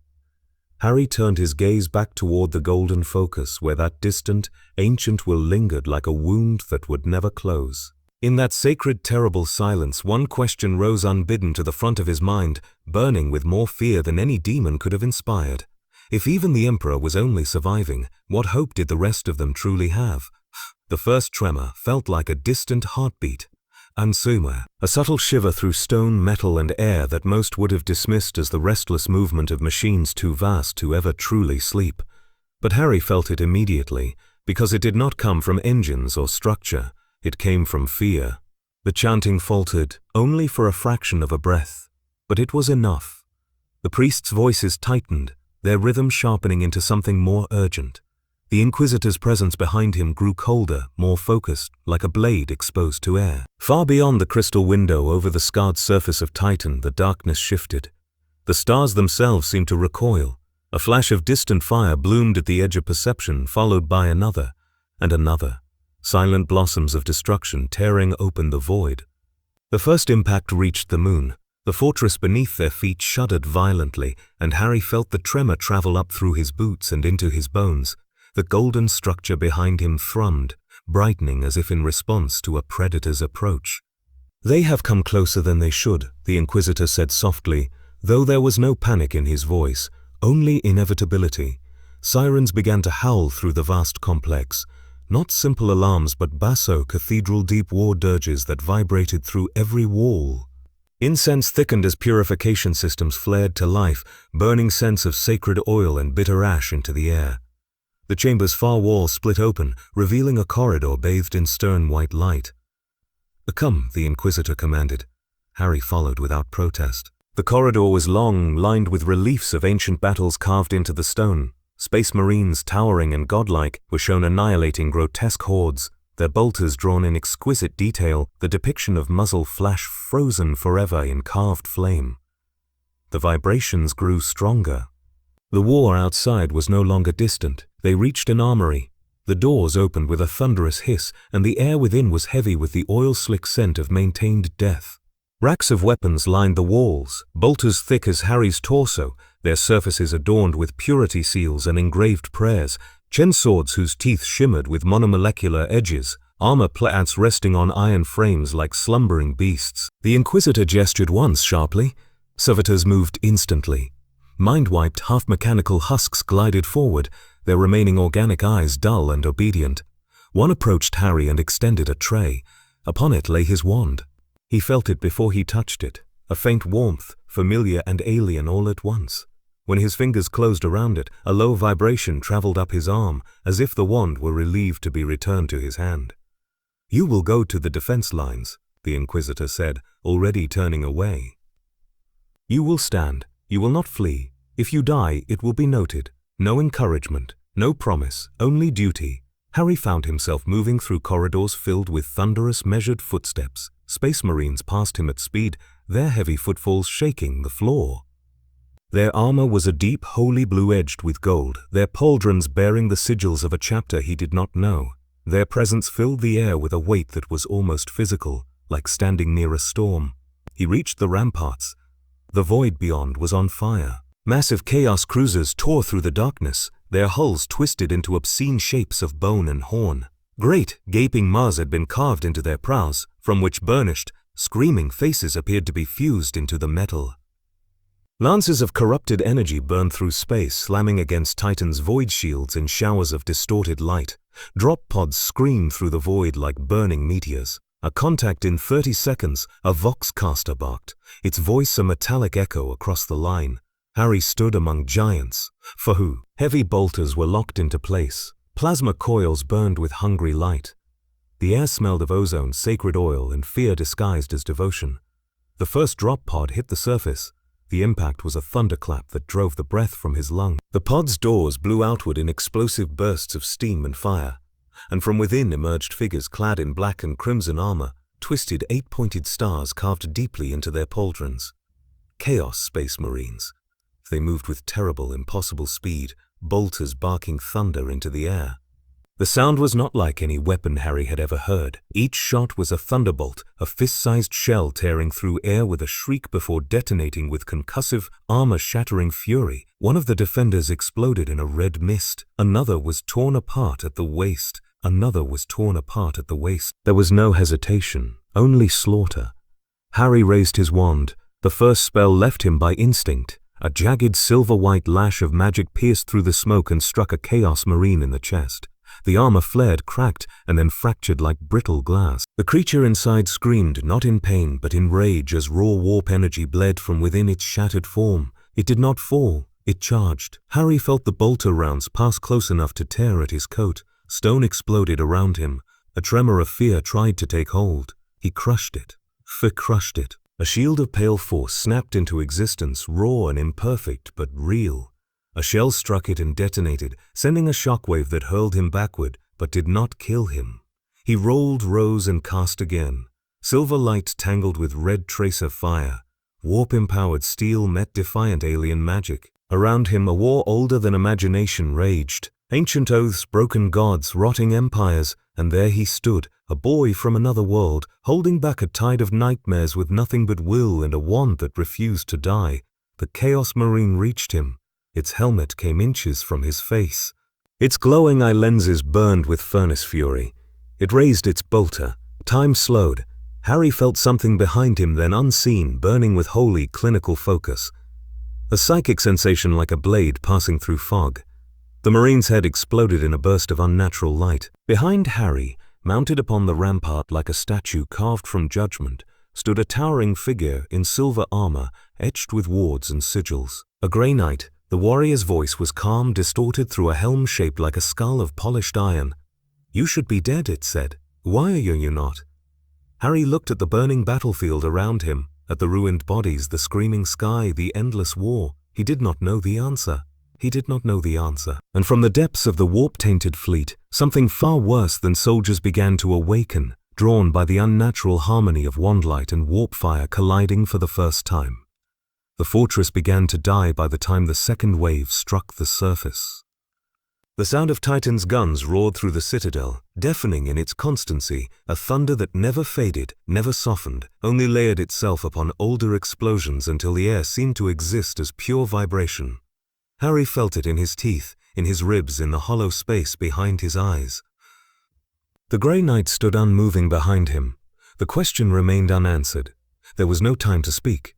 Harry turned his gaze back toward the golden focus, where that distant, ancient will lingered like a wound that would never close. In that sacred, terrible silence, one question rose unbidden to the front of his mind, burning with more fear than any demon could have inspired. If even the Emperor was only surviving, what hope did the rest of them truly have? The first tremor felt like a distant heartbeat. And somewhere, a subtle shiver through stone, metal, and air that most would have dismissed as the restless movement of machines too vast to ever truly sleep. But Harry felt it immediately, because it did not come from engines or structure. It came from fear. The chanting faltered, only for a fraction of a breath, but it was enough. The priest's voices tightened, their rhythm sharpening into something more urgent. The Inquisitor's presence behind him grew colder, more focused, like a blade exposed to air. Far beyond the crystal window over the scarred surface of Titan, the darkness shifted. The stars themselves seemed to recoil. A flash of distant fire bloomed at the edge of perception, followed by another, and another. Silent blossoms of destruction tearing open the void. The first impact reached the moon. The fortress beneath their feet shuddered violently, and Harry felt the tremor travel up through his boots and into his bones. The golden structure behind him thrummed, brightening as if in response to a predator's approach. "They have come closer than they should," the Inquisitor said softly, though there was no panic in his voice, only inevitability. Sirens began to howl through the vast complex. Not simple alarms, but basso cathedral-deep war dirges that vibrated through every wall. Incense thickened as purification systems flared to life, burning scents of sacred oil and bitter ash into the air. The chamber's far wall split open, revealing a corridor bathed in stern white light. "Come," the Inquisitor commanded. Harry followed without protest. The corridor was long, lined with reliefs of ancient battles carved into the stone. Space Marines, towering and godlike, were shown annihilating grotesque hordes, their bolters drawn in exquisite detail, the depiction of muzzle flash frozen forever in carved flame. The vibrations grew stronger. The war outside was no longer distant. They reached an armory. The doors opened with a thunderous hiss, and the air within was heavy with the oil-slick scent of maintained death. Racks of weapons lined the walls, bolters thick as Harry's torso, their surfaces adorned with purity seals and engraved prayers, chainswords whose teeth shimmered with monomolecular edges, armor plates resting on iron frames like slumbering beasts. The Inquisitor gestured once sharply. Servitors moved instantly. Mind-wiped, half-mechanical husks glided forward, their remaining organic eyes dull and obedient. One approached Harry and extended a tray. Upon it lay his wand. He felt it before he touched it, a faint warmth, familiar and alien all at once. When his fingers closed around it, a low vibration traveled up his arm, as if the wand were relieved to be returned to his hand. "You will go to the defense lines," the Inquisitor said, already turning away. "You will stand. You will not flee. If you die, it will be noted. No encouragement, no promise, only duty." Harry found himself moving through corridors filled with thunderous, measured footsteps. Space Marines passed him at speed, their heavy footfalls shaking the floor. Their armor was a deep, holy blue edged with gold, their pauldrons bearing the sigils of a chapter he did not know. Their presence filled the air with a weight that was almost physical, like standing near a storm. He reached the ramparts. The void beyond was on fire. Massive chaos cruisers tore through the darkness, their hulls twisted into obscene shapes of bone and horn. Great, gaping maws had been carved into their prows, from which burnished, screaming faces appeared to be fused into the metal. Lances of corrupted energy burned through space, slamming against Titan's void shields in showers of distorted light. Drop pods screamed through the void like burning meteors. A contact in 30 seconds, a voxcaster barked, its voice a metallic echo across the line. Harry stood among giants. For who? Heavy bolters were locked into place. Plasma coils burned with hungry light. The air smelled of ozone, sacred oil, and fear disguised as devotion. The first drop pod hit the surface. The impact was a thunderclap that drove the breath from his lungs. The pod's doors blew outward in explosive bursts of steam and fire, and from within emerged figures clad in black and crimson armor, twisted 8-pointed stars carved deeply into their pauldrons. Chaos Space Marines. They moved with terrible, impossible speed, bolters barking thunder into the air. The sound was not like any weapon Harry had ever heard. Each shot was a thunderbolt, a fist-sized shell tearing through air with a shriek before detonating with concussive, armor-shattering fury. One of the defenders exploded in a red mist. Another was torn apart at the waist. Another was torn apart at the waist. There was no hesitation, only slaughter. Harry raised his wand. The first spell left him by instinct. A jagged silver-white lash of magic pierced through the smoke and struck a Chaos Marine in the chest. The armor flared, cracked, and then fractured like brittle glass. The creature inside screamed, not in pain, but in rage as raw warp energy bled from within its shattered form. It did not fall. It charged. Harry felt the bolter rounds pass close enough to tear at his coat. Stone exploded around him. A tremor of fear tried to take hold. He crushed it. Crushed it. A shield of pale force snapped into existence, raw and imperfect, but real. A shell struck it and detonated, sending a shockwave that hurled him backward, but did not kill him. He rolled, rose, and cast again. Silver light tangled with red tracer fire. Warp-empowered steel met defiant alien magic. Around him, a war older than imagination raged. Ancient oaths, broken gods, rotting empires, and there he stood, a boy from another world, holding back a tide of nightmares with nothing but will and a wand that refused to die. The Chaos Marine reached him. Its helmet came inches from his face. Its glowing eye lenses burned with furnace fury. It raised its bolter. Time slowed. Harry felt something behind him, then unseen, burning with holy, clinical focus. A psychic sensation like a blade passing through fog. The Marine's head exploded in a burst of unnatural light. Behind Harry, mounted upon the rampart like a statue carved from judgment, stood a towering figure in silver armor, etched with wards and sigils. A grey knight, the warrior's voice was calm, distorted through a helm shaped like a skull of polished iron. "You should be dead," it said. "Why are you not?" Harry looked at the burning battlefield around him, at the ruined bodies, the screaming sky, the endless war. He did not know the answer. He did not know the answer. And from the depths of the warp-tainted fleet, something far worse than soldiers began to awaken, drawn by the unnatural harmony of wandlight and warp fire colliding for the first time. The fortress began to die by the time the second wave struck the surface. The sound of Titan's guns roared through the citadel, deafening in its constancy, a thunder that never faded, never softened, only layered itself upon older explosions until the air seemed to exist as pure vibration. Harry felt it in his teeth, in his ribs, in the hollow space behind his eyes. The Grey Knight stood unmoving behind him. The question remained unanswered. There was no time to speak.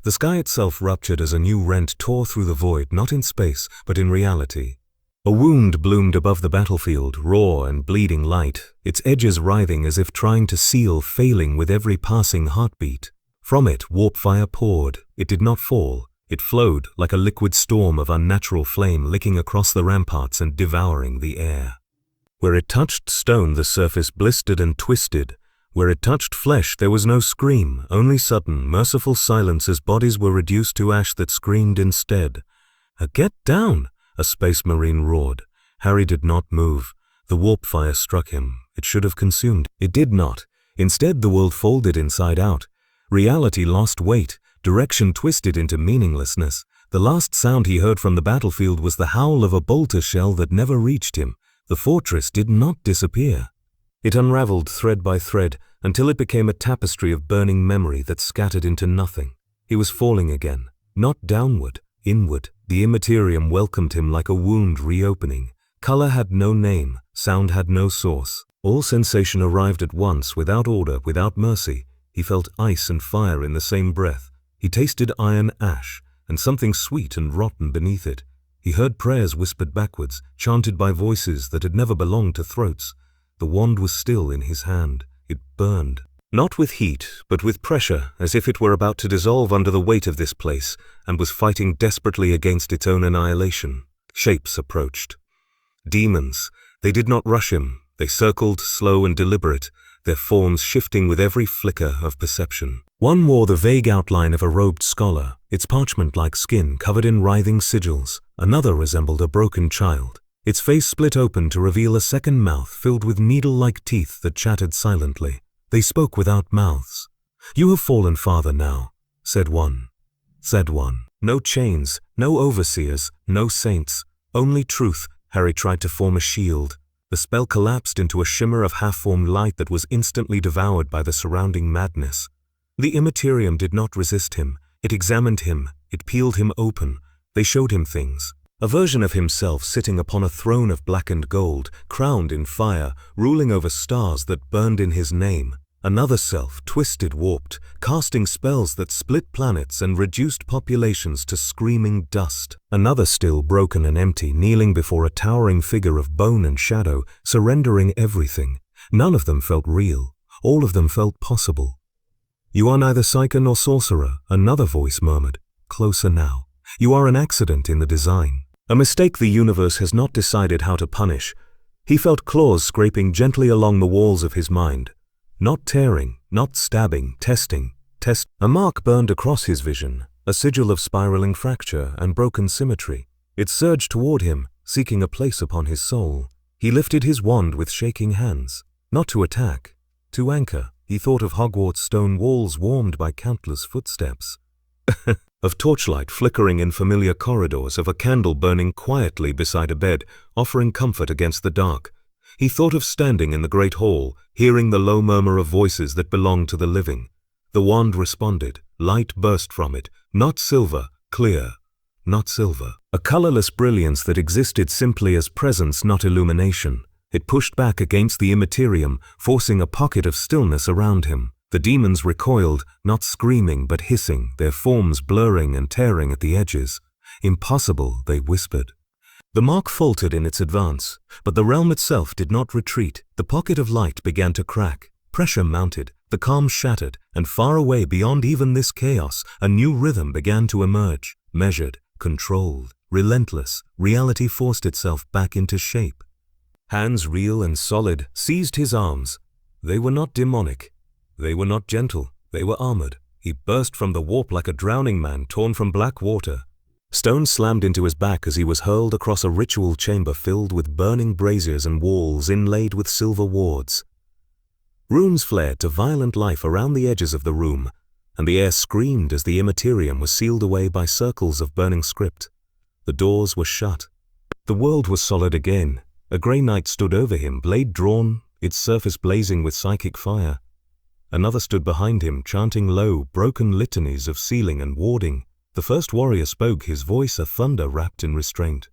The sky itself ruptured as a new rent tore through the void, not in space, but in reality. A wound bloomed above the battlefield, raw and bleeding light, its edges writhing as if trying to seal, failing with every passing heartbeat. From it, warp fire poured. It did not fall. It flowed like a liquid storm of unnatural flame, licking across the ramparts and devouring the air. Where it touched stone, the surface blistered and twisted. Where it touched flesh, there was no scream, only sudden, merciful silence as bodies were reduced to ash that screamed instead. "Get down!" a space marine roared. Harry did not move. The warp fire struck him. It should have consumed. It did not. Instead, the world folded inside out. Reality lost weight. Direction twisted into meaninglessness. The last sound he heard from the battlefield was the howl of a bolter shell that never reached him. The fortress did not disappear. It unraveled thread by thread until it became a tapestry of burning memory that scattered into nothing. He was falling again, not downward, inward. The Imperium welcomed him like a wound reopening. Color had no name, sound had no source. All sensation arrived at once, without order, without mercy. He felt ice and fire in the same breath. He tasted iron ash, and something sweet and rotten beneath it. He heard prayers whispered backwards, chanted by voices that had never belonged to throats. The wand was still in his hand. It burned. Not with heat, but with pressure, as if it were about to dissolve under the weight of this place, and was fighting desperately against its own annihilation. Shapes approached. Demons. They did not rush him. They circled, slow and deliberate, their forms shifting with every flicker of perception. One wore the vague outline of a robed scholar, its parchment-like skin covered in writhing sigils. Another resembled a broken child. Its face split open to reveal a second mouth filled with needle-like teeth that chattered silently. They spoke without mouths. "You have fallen, Father, now," said one. No chains, no overseers, no saints, only truth. Harry tried to form a shield. The spell collapsed into a shimmer of half-formed light that was instantly devoured by the surrounding madness. The Imperium did not resist him. It examined him. It peeled him open. They showed him things. A version of himself sitting upon a throne of blackened gold, crowned in fire, ruling over stars that burned in his name. Another self, twisted, warped, casting spells that split planets and reduced populations to screaming dust. Another still, broken and empty, kneeling before a towering figure of bone and shadow, surrendering everything. None of them felt real. All of them felt possible. "You are neither psyker nor sorcerer," another voice murmured. "Closer now. You are an accident in the design. A mistake the universe has not decided how to punish. He felt claws scraping gently along the walls of his mind. Not tearing, not stabbing, testing. A mark burned across his vision, a sigil of spiraling fracture and broken symmetry. It surged toward him, seeking a place upon his soul. He lifted his wand with shaking hands. Not to attack, to anchor. He thought of Hogwarts' stone walls warmed by countless footsteps. Of torchlight flickering in familiar corridors, of a candle burning quietly beside a bed, offering comfort against the dark. He thought of standing in the great hall, hearing the low murmur of voices that belonged to the living. The wand responded. Light burst from it. Not silver, clear. Not silver. A colorless brilliance that existed simply as presence, not illumination. It pushed back against the Imperium, forcing a pocket of stillness around him. The demons recoiled, not screaming but hissing, their forms blurring and tearing at the edges. Impossible, they whispered. The mark faltered in its advance, but the realm itself did not retreat. The pocket of light began to crack. Pressure mounted, the calm shattered, and far away beyond even this chaos, a new rhythm began to emerge. Measured, controlled, relentless, reality forced itself back into shape. Hands real and solid seized his arms. They were not demonic. They were not gentle. They were armored. He burst from the warp like a drowning man torn from black water. Stone slammed into his back as he was hurled across a ritual chamber filled with burning braziers and walls inlaid with silver wards. Runes flared to violent life around the edges of the room, and the air screamed as the Immaterium was sealed away by circles of burning script. The doors were shut. The world was solid again. A grey knight stood over him, blade drawn, its surface blazing with psychic fire. Another stood behind him, chanting low, broken litanies of sealing and warding. The first warrior spoke, his voice a thunder wrapped in restraint.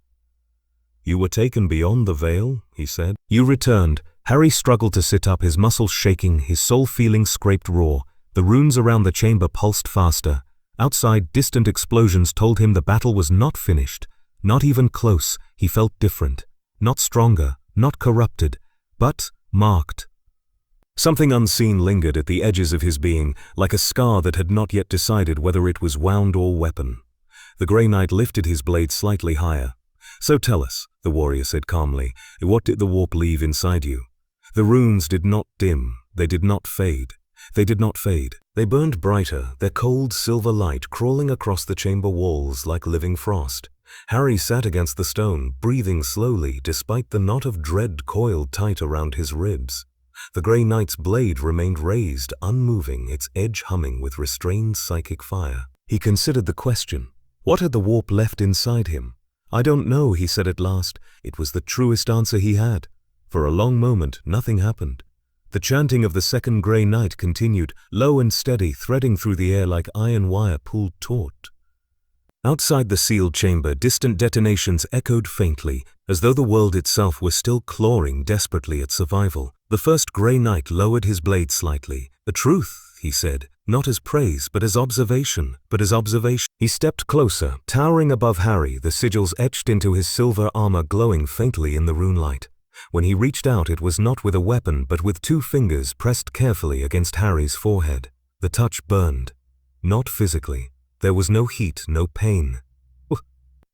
"You were taken beyond the veil," he said. "You returned." Harry struggled to sit up, his muscles shaking, his soul feeling scraped raw. The runes around the chamber pulsed faster. Outside, distant explosions told him the battle was not finished. Not even close. He felt different. Not stronger, not corrupted, but marked. Something unseen lingered at the edges of his being, like a scar that had not yet decided whether it was wound or weapon. The Grey Knight lifted his blade slightly higher. "So tell us," the warrior said calmly, "what did the warp leave inside you?" The runes did not dim, they did not fade. They did not fade. They burned brighter, their cold silver light crawling across the chamber walls like living frost. Harry sat against the stone, breathing slowly despite the knot of dread coiled tight around his ribs. The Grey Knight's blade remained raised, unmoving, its edge humming with restrained psychic fire. He considered the question. What had the warp left inside him? "I don't know," he said at last. It was the truest answer he had. For a long moment, nothing happened. The chanting of the second Grey Knight continued, low and steady, threading through the air like iron wire pulled taut. Outside the sealed chamber, distant detonations echoed faintly, as though the world itself were still clawing desperately at survival. The first Grey Knight lowered his blade slightly. "The truth," he said, "not as praise, but as observation, He stepped closer, towering above Harry, the sigils etched into his silver armor glowing faintly in the rune light. When he reached out, it was not with a weapon, but with 2 fingers pressed carefully against Harry's forehead. The touch burned. Not physically. There was no heat, no pain.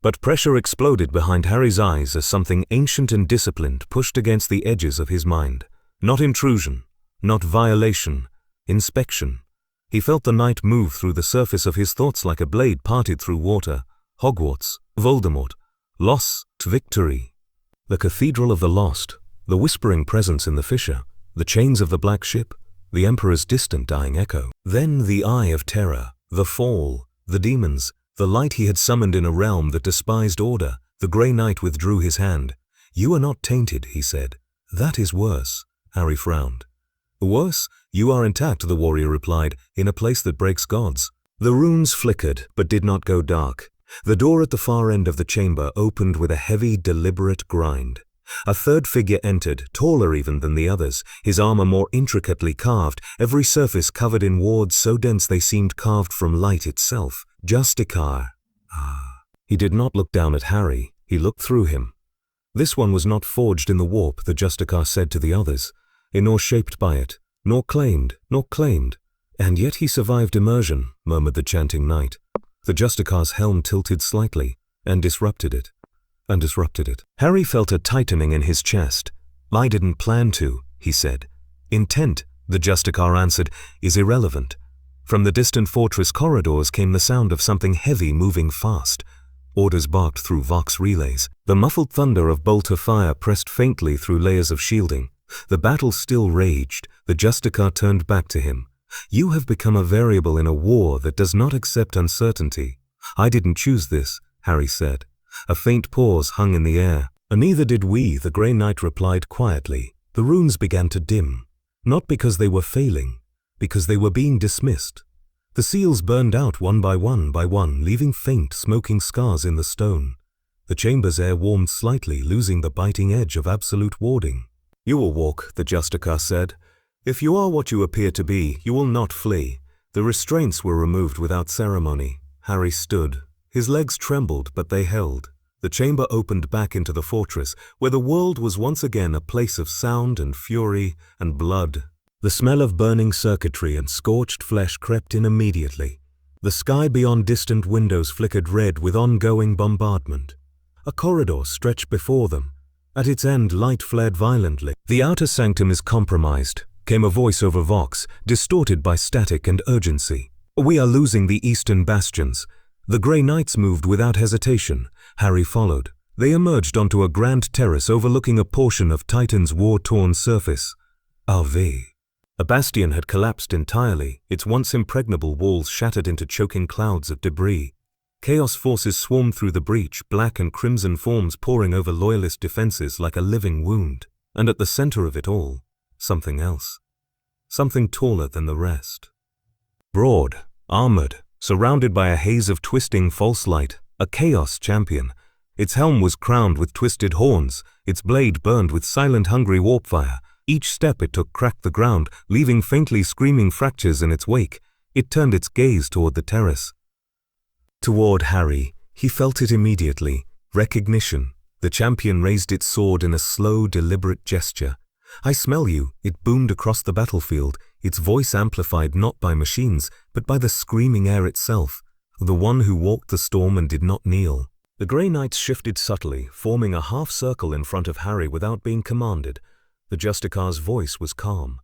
But pressure exploded behind Harry's eyes as something ancient and disciplined pushed against the edges of his mind. Not intrusion, not violation, inspection. He felt the night move through the surface of his thoughts like a blade parted through water. Hogwarts, Voldemort, loss, victory. The Cathedral of the Lost, the whispering presence in the fissure, the chains of the Black Ship, the Emperor's distant dying echo. Then the Eye of Terror, the Fall, the demons, the light he had summoned in a realm that despised order. The Grey Knight withdrew his hand. "You are not tainted," he said. "That is worse." Harry frowned. "Worse? You are intact," the warrior replied, "in a place that breaks gods." The runes flickered, but did not go dark. The door at the far end of the chamber opened with a heavy, deliberate grind. A third figure entered, taller even than the others, his armor more intricately carved, every surface covered in wards so dense they seemed carved from light itself. Justicar. He did not look down at Harry, he looked through him. This one was not forged in the warp, the Justicar said to the others, nor shaped by it, nor claimed, and yet he survived immersion, murmured the chanting knight. The Justicar's helm tilted slightly, and disrupted it. Harry felt a tightening in his chest. "I didn't plan to," he said. "Intent," the Justicar answered, "is irrelevant." From the distant fortress corridors came the sound of something heavy moving fast. Orders barked through Vox relays. The muffled thunder of bolter fire pressed faintly through layers of shielding. The battle still raged. The Justicar turned back to him. "You have become a variable in a war that does not accept uncertainty." "I didn't choose this," Harry said. A faint pause hung in the air. "Neither did we," the Grey Knight replied quietly. The runes began to dim. Not because they were failing, because they were being dismissed. The seals burned out one by one, leaving faint, smoking scars in the stone. The chamber's air warmed slightly, losing the biting edge of absolute warding. "You will walk," the Justicar said. "If you are what you appear to be, you will not flee." The restraints were removed without ceremony. Harry stood. His legs trembled, but they held. The chamber opened back into the fortress, where the world was once again a place of sound and fury and blood. The smell of burning circuitry and scorched flesh crept in immediately. The sky beyond distant windows flickered red with ongoing bombardment. A corridor stretched before them. At its end, light flared violently. "The outer sanctum is compromised," came a voice over Vox, distorted by static and urgency. "We are losing the eastern bastions." The Grey Knights moved without hesitation. Harry followed. They emerged onto a grand terrace overlooking a portion of Titan's war-torn surface. RV. A bastion had collapsed entirely, its once impregnable walls shattered into choking clouds of debris. Chaos forces swarmed through the breach, black and crimson forms pouring over loyalist defenses like a living wound. And at the center of it all, something else. Something taller than the rest. Broad, armored, surrounded by a haze of twisting false light, a Chaos champion. Its helm was crowned with twisted horns, its blade burned with silent hungry warp fire. Each step it took cracked the ground, leaving faintly screaming fractures in its wake. It turned its gaze toward the terrace. Toward Harry. He felt it immediately. Recognition. The champion raised its sword in a slow, deliberate gesture. "I smell you," it boomed across the battlefield, its voice amplified not by machines, but by the screaming air itself. The one who walked the storm and did not kneel. The Grey Knights shifted subtly, forming a half-circle in front of Harry without being commanded. The Justicar's voice was calm.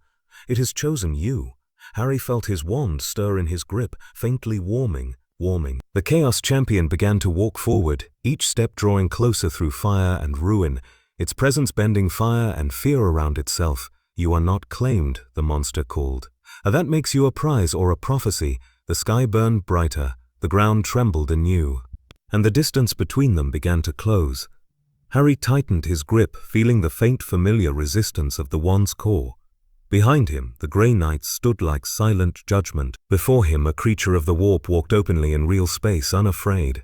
"It has chosen you." Harry felt his wand stir in his grip, faintly warming. The Chaos Champion began to walk forward, each step drawing closer through fire and ruin, its presence bending fire and fear around itself. "You are not claimed," the monster called. "That makes you a prize or a prophecy." The sky burned brighter, the ground trembled anew, and the distance between them began to close. Harry tightened his grip, feeling the faint familiar resistance of the wand's core. Behind him, the Grey Knights stood like silent judgment. Before him, a creature of the warp walked openly in real space, unafraid.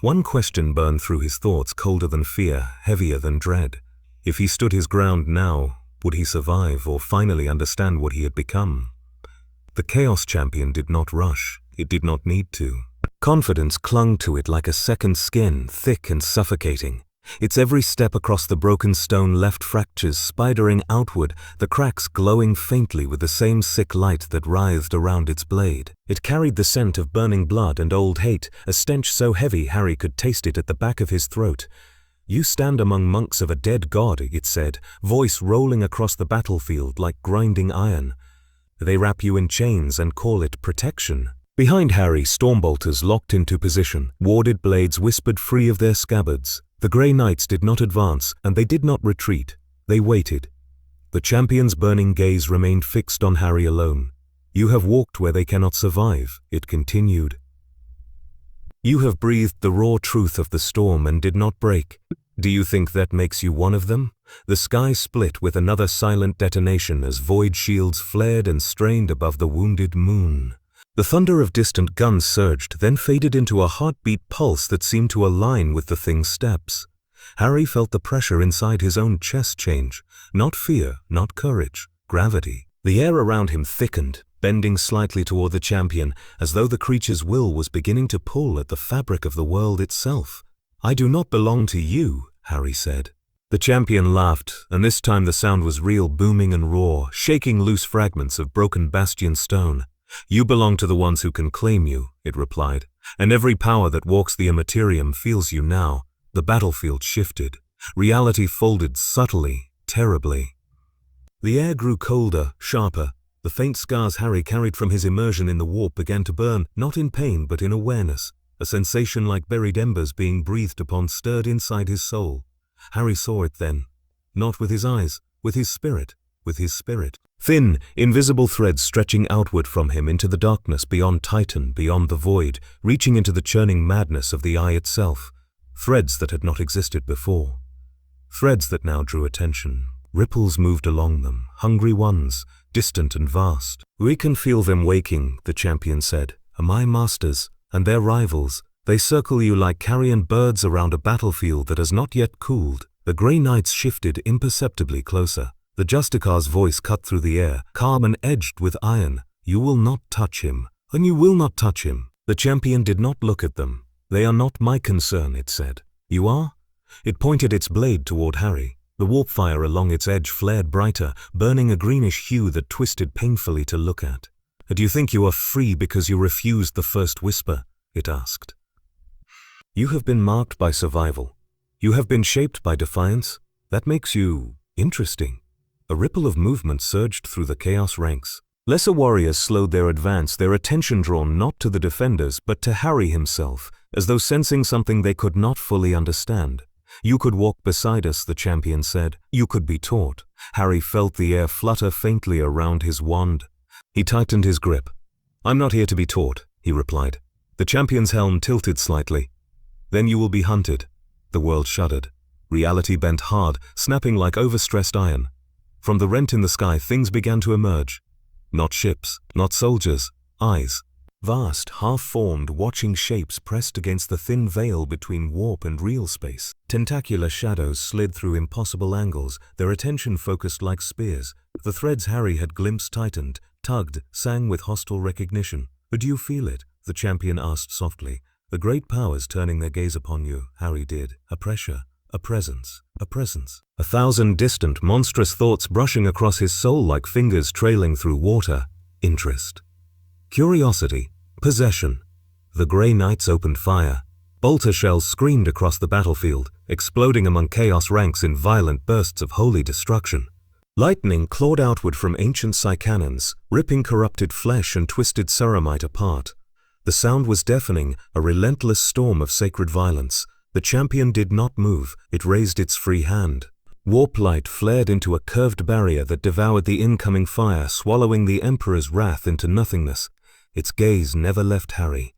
One question burned through his thoughts, colder than fear, heavier than dread. If he stood his ground now, would he survive or finally understand what he had become? The Chaos Champion did not rush. It did not need to. Confidence clung to it like a second skin, thick and suffocating. Its every step across the broken stone left fractures spidering outward, the cracks glowing faintly with the same sick light that writhed around its blade. It carried the scent of burning blood and old hate, a stench so heavy Harry could taste it at the back of his throat. "You stand among monks of a dead god," it said, voice rolling across the battlefield like grinding iron. "They wrap you in chains and call it protection." Behind Harry, stormbolters locked into position, warded blades whispered free of their scabbards. The Grey Knights did not advance, and they did not retreat. They waited. The champion's burning gaze remained fixed on Harry alone. "You have walked where they cannot survive," it continued. "You have breathed the raw truth of the storm and did not break. Do you think that makes you one of them?" The sky split with another silent detonation as void shields flared and strained above the wounded moon. The thunder of distant guns surged, then faded into a heartbeat pulse that seemed to align with the thing's steps. Harry felt the pressure inside his own chest change. Not fear, not courage, gravity. The air around him thickened, bending slightly toward the champion, as though the creature's will was beginning to pull at the fabric of the world itself. "I do not belong to you," Harry said. The champion laughed, and this time the sound was real, booming and raw, shaking loose fragments of broken bastion stone. "You belong to the ones who can claim you," it replied, "and every power that walks the Imperium feels you now." The battlefield shifted. Reality folded subtly, terribly. The air grew colder, sharper. The faint scars Harry carried from his immersion in the warp began to burn, not in pain but in awareness. A sensation like buried embers being breathed upon stirred inside his soul. Harry saw it then. Not with his eyes, with his spirit. With his spirit. Thin, invisible threads stretching outward from him into the darkness beyond Titan, beyond the void, reaching into the churning madness of the eye itself. Threads that had not existed before. Threads that now drew attention. Ripples moved along them, hungry ones, distant and vast. "We can feel them waking," the champion said. "My masters, and their rivals, they circle you like carrion birds around a battlefield that has not yet cooled." The grey knights shifted imperceptibly closer. The Justicar's voice cut through the air, calm and edged with iron. "You will not touch him, and you will not touch him." The champion did not look at them. "They are not my concern," it said. "You are?" It pointed its blade toward Harry. The warp fire along its edge flared brighter, burning a greenish hue that twisted painfully to look at. "Do you think you are free because you refused the first whisper?" it asked. "You have been marked by survival. You have been shaped by defiance. That makes you interesting." A ripple of movement surged through the chaos ranks. Lesser warriors slowed their advance, their attention drawn not to the defenders but to Harry himself, as though sensing something they could not fully understand. "You could walk beside us," the champion said. "You could be taught." Harry felt the air flutter faintly around his wand. He tightened his grip. "I'm not here to be taught," he replied. The champion's helm tilted slightly. "Then you will be hunted." The world shuddered. Reality bent hard, snapping like overstressed iron. From the rent in the sky, things began to emerge. Not ships, not soldiers, eyes. Vast, half-formed, watching shapes pressed against the thin veil between warp and real space. Tentacular shadows slid through impossible angles, their attention focused like spears. The threads Harry had glimpsed tightened, tugged, sang with hostile recognition. "Do you feel it?" the champion asked softly. "The great powers turning their gaze upon you," Harry did. "A pressure. A presence. A presence." 1,000 distant, monstrous thoughts brushing across his soul like fingers trailing through water. Interest. Curiosity. Possession. The grey knights opened fire. Bolter shells screamed across the battlefield, exploding among chaos ranks in violent bursts of holy destruction. Lightning clawed outward from ancient psy-cannons, ripping corrupted flesh and twisted ceramite apart. The sound was deafening, a relentless storm of sacred violence. The champion did not move, it raised its free hand. Warp light flared into a curved barrier that devoured the incoming fire, swallowing the Emperor's wrath into nothingness. Its gaze never left Harry.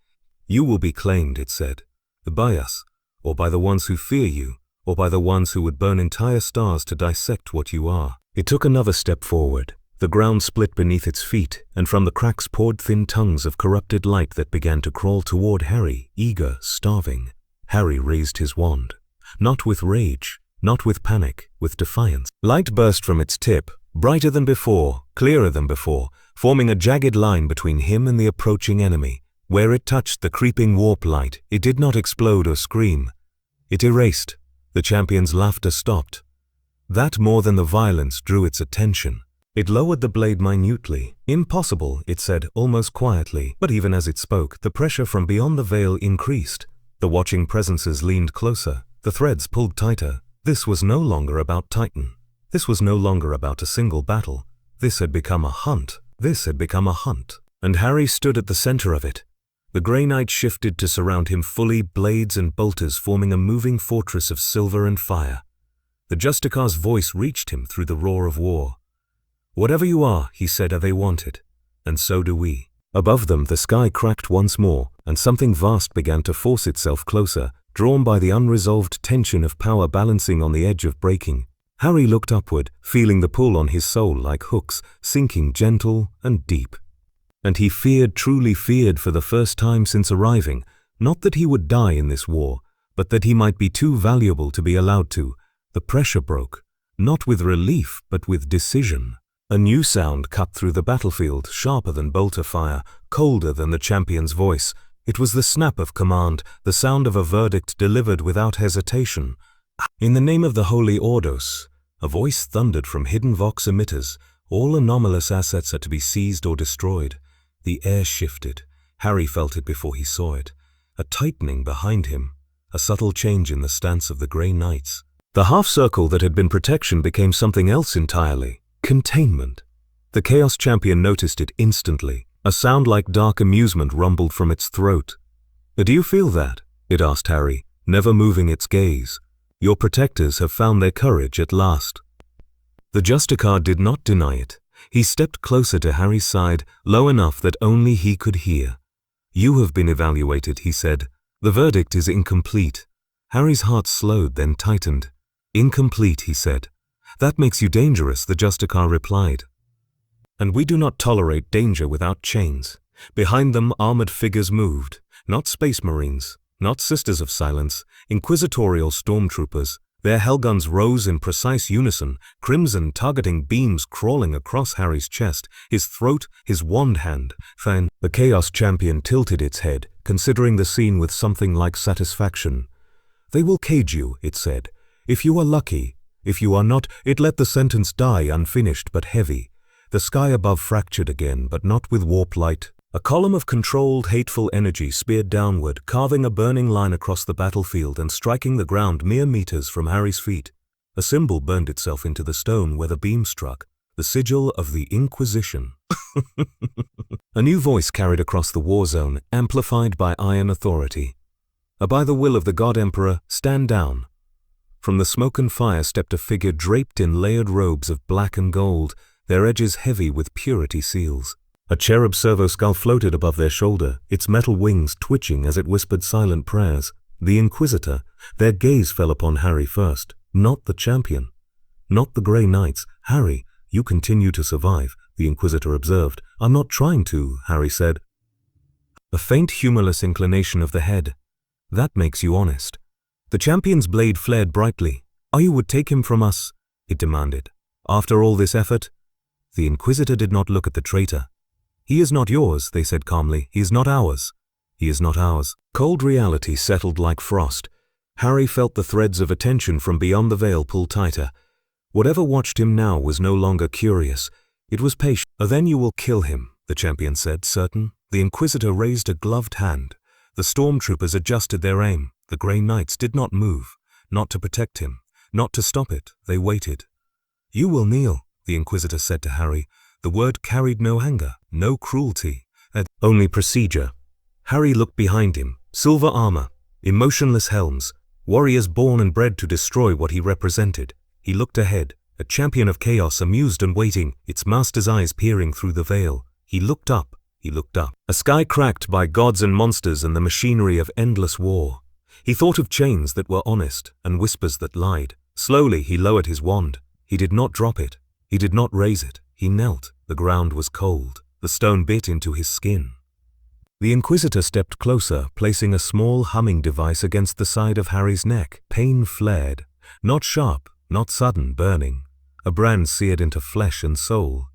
"You will be claimed," it said. "By us, or by the ones who fear you, or by the ones who would burn entire stars to dissect what you are." It took another step forward. The ground split beneath its feet, and from the cracks poured thin tongues of corrupted light that began to crawl toward Harry, eager, starving. Harry raised his wand. Not with rage, not with panic, with defiance. Light burst from its tip, brighter than before, clearer than before, forming a jagged line between him and the approaching enemy. Where it touched the creeping warp light, it did not explode or scream. It erased. The champion's laughter stopped. That more than the violence drew its attention. It lowered the blade minutely. "Impossible," it said, almost quietly, but even as it spoke, the pressure from beyond the veil increased. The watching presences leaned closer. The threads pulled tighter. This was no longer about Titan. This was no longer about a single battle. This had become a hunt. This had become a hunt. And Harry stood at the center of it. The grey knight shifted to surround him fully, blades and bolters forming a moving fortress of silver and fire. The Justicar's voice reached him through the roar of war. "Whatever you are," he said, "they want it. And so do we." Above them, the sky cracked once more, and something vast began to force itself closer, drawn by the unresolved tension of power balancing on the edge of breaking. Harry looked upward, feeling the pull on his soul like hooks, sinking gentle and deep. And he feared, truly feared for the first time since arriving, not that he would die in this war, but that he might be too valuable to be allowed to. The pressure broke, not with relief, but with decision. A new sound cut through the battlefield, sharper than bolter fire, colder than the champion's voice. It was the snap of command, the sound of a verdict delivered without hesitation. "In the name of the Holy Ordos," a voice thundered from hidden Vox emitters. "All anomalous assets are to be seized or destroyed." The air shifted. Harry felt it before he saw it. A tightening behind him, a subtle change in the stance of the grey knights. The half-circle that had been protection became something else entirely. Containment. The Chaos Champion noticed it instantly. A sound like dark amusement rumbled from its throat. "Do you feel that?" it asked Harry, never moving its gaze. "Your protectors have found their courage at last." The Justicar did not deny it. He stepped closer to Harry's side, low enough that only he could hear. "You have been evaluated," he said. "The verdict is incomplete." Harry's heart slowed, then tightened. "Incomplete," he said. "That makes you dangerous," the Justicar replied. "And we do not tolerate danger without chains." Behind them, armored figures moved. Not space marines, not Sisters of Silence, inquisitorial stormtroopers. Their hellguns rose in precise unison, crimson targeting beams crawling across Harry's chest, his throat, his wand hand. Fine. The Chaos Champion tilted its head, considering the scene with something like satisfaction. "They will cage you," it said. "If you are lucky. If you are not, it let the sentence die unfinished but heavy." The sky above fractured again, but not with warp light. A column of controlled, hateful energy speared downward, carving a burning line across the battlefield and striking the ground mere meters from Harry's feet. A symbol burned itself into the stone where the beam struck, the sigil of the Inquisition. A new voice carried across the war zone, amplified by iron authority. "By the will of the God Emperor, stand down." From the smoke and fire stepped a figure draped in layered robes of black and gold, their edges heavy with purity seals. A cherub servo skull floated above their shoulder, its metal wings twitching as it whispered silent prayers. The Inquisitor, their gaze fell upon Harry first, not the champion. "Not the Grey Knights. Harry, you continue to survive," the Inquisitor observed. "I'm not trying to," Harry said. A faint humorless inclination of the head. "That makes you honest." The champion's blade flared brightly. "You would take him from us?" it demanded. "After all this effort?" The Inquisitor did not look at the traitor. "He is not yours," they said calmly. "He is not ours. He is not ours." Cold reality settled like frost. Harry felt the threads of attention from beyond the veil pull tighter. Whatever watched him now was no longer curious. It was patient. "Then you will kill him," the champion said, certain. The Inquisitor raised a gloved hand. The stormtroopers adjusted their aim. The Grey Knights did not move, not to protect him, not to stop it. They waited. "You will kneel," the Inquisitor said to Harry. The word carried no anger, no cruelty, only procedure. Harry looked behind him. Silver armor, emotionless helms, warriors born and bred to destroy what he represented. He looked ahead, a champion of chaos, amused and waiting, its master's eyes peering through the veil. He looked up. He looked up. A sky cracked by gods and monsters and the machinery of endless war. He thought of chains that were honest and whispers that lied. Slowly he lowered his wand. He did not drop it. He did not raise it. He knelt. The ground was cold. The stone bit into his skin. The Inquisitor stepped closer, placing a small humming device against the side of Harry's neck. Pain flared. Not sharp, not sudden, burning. A brand seared into flesh and soul.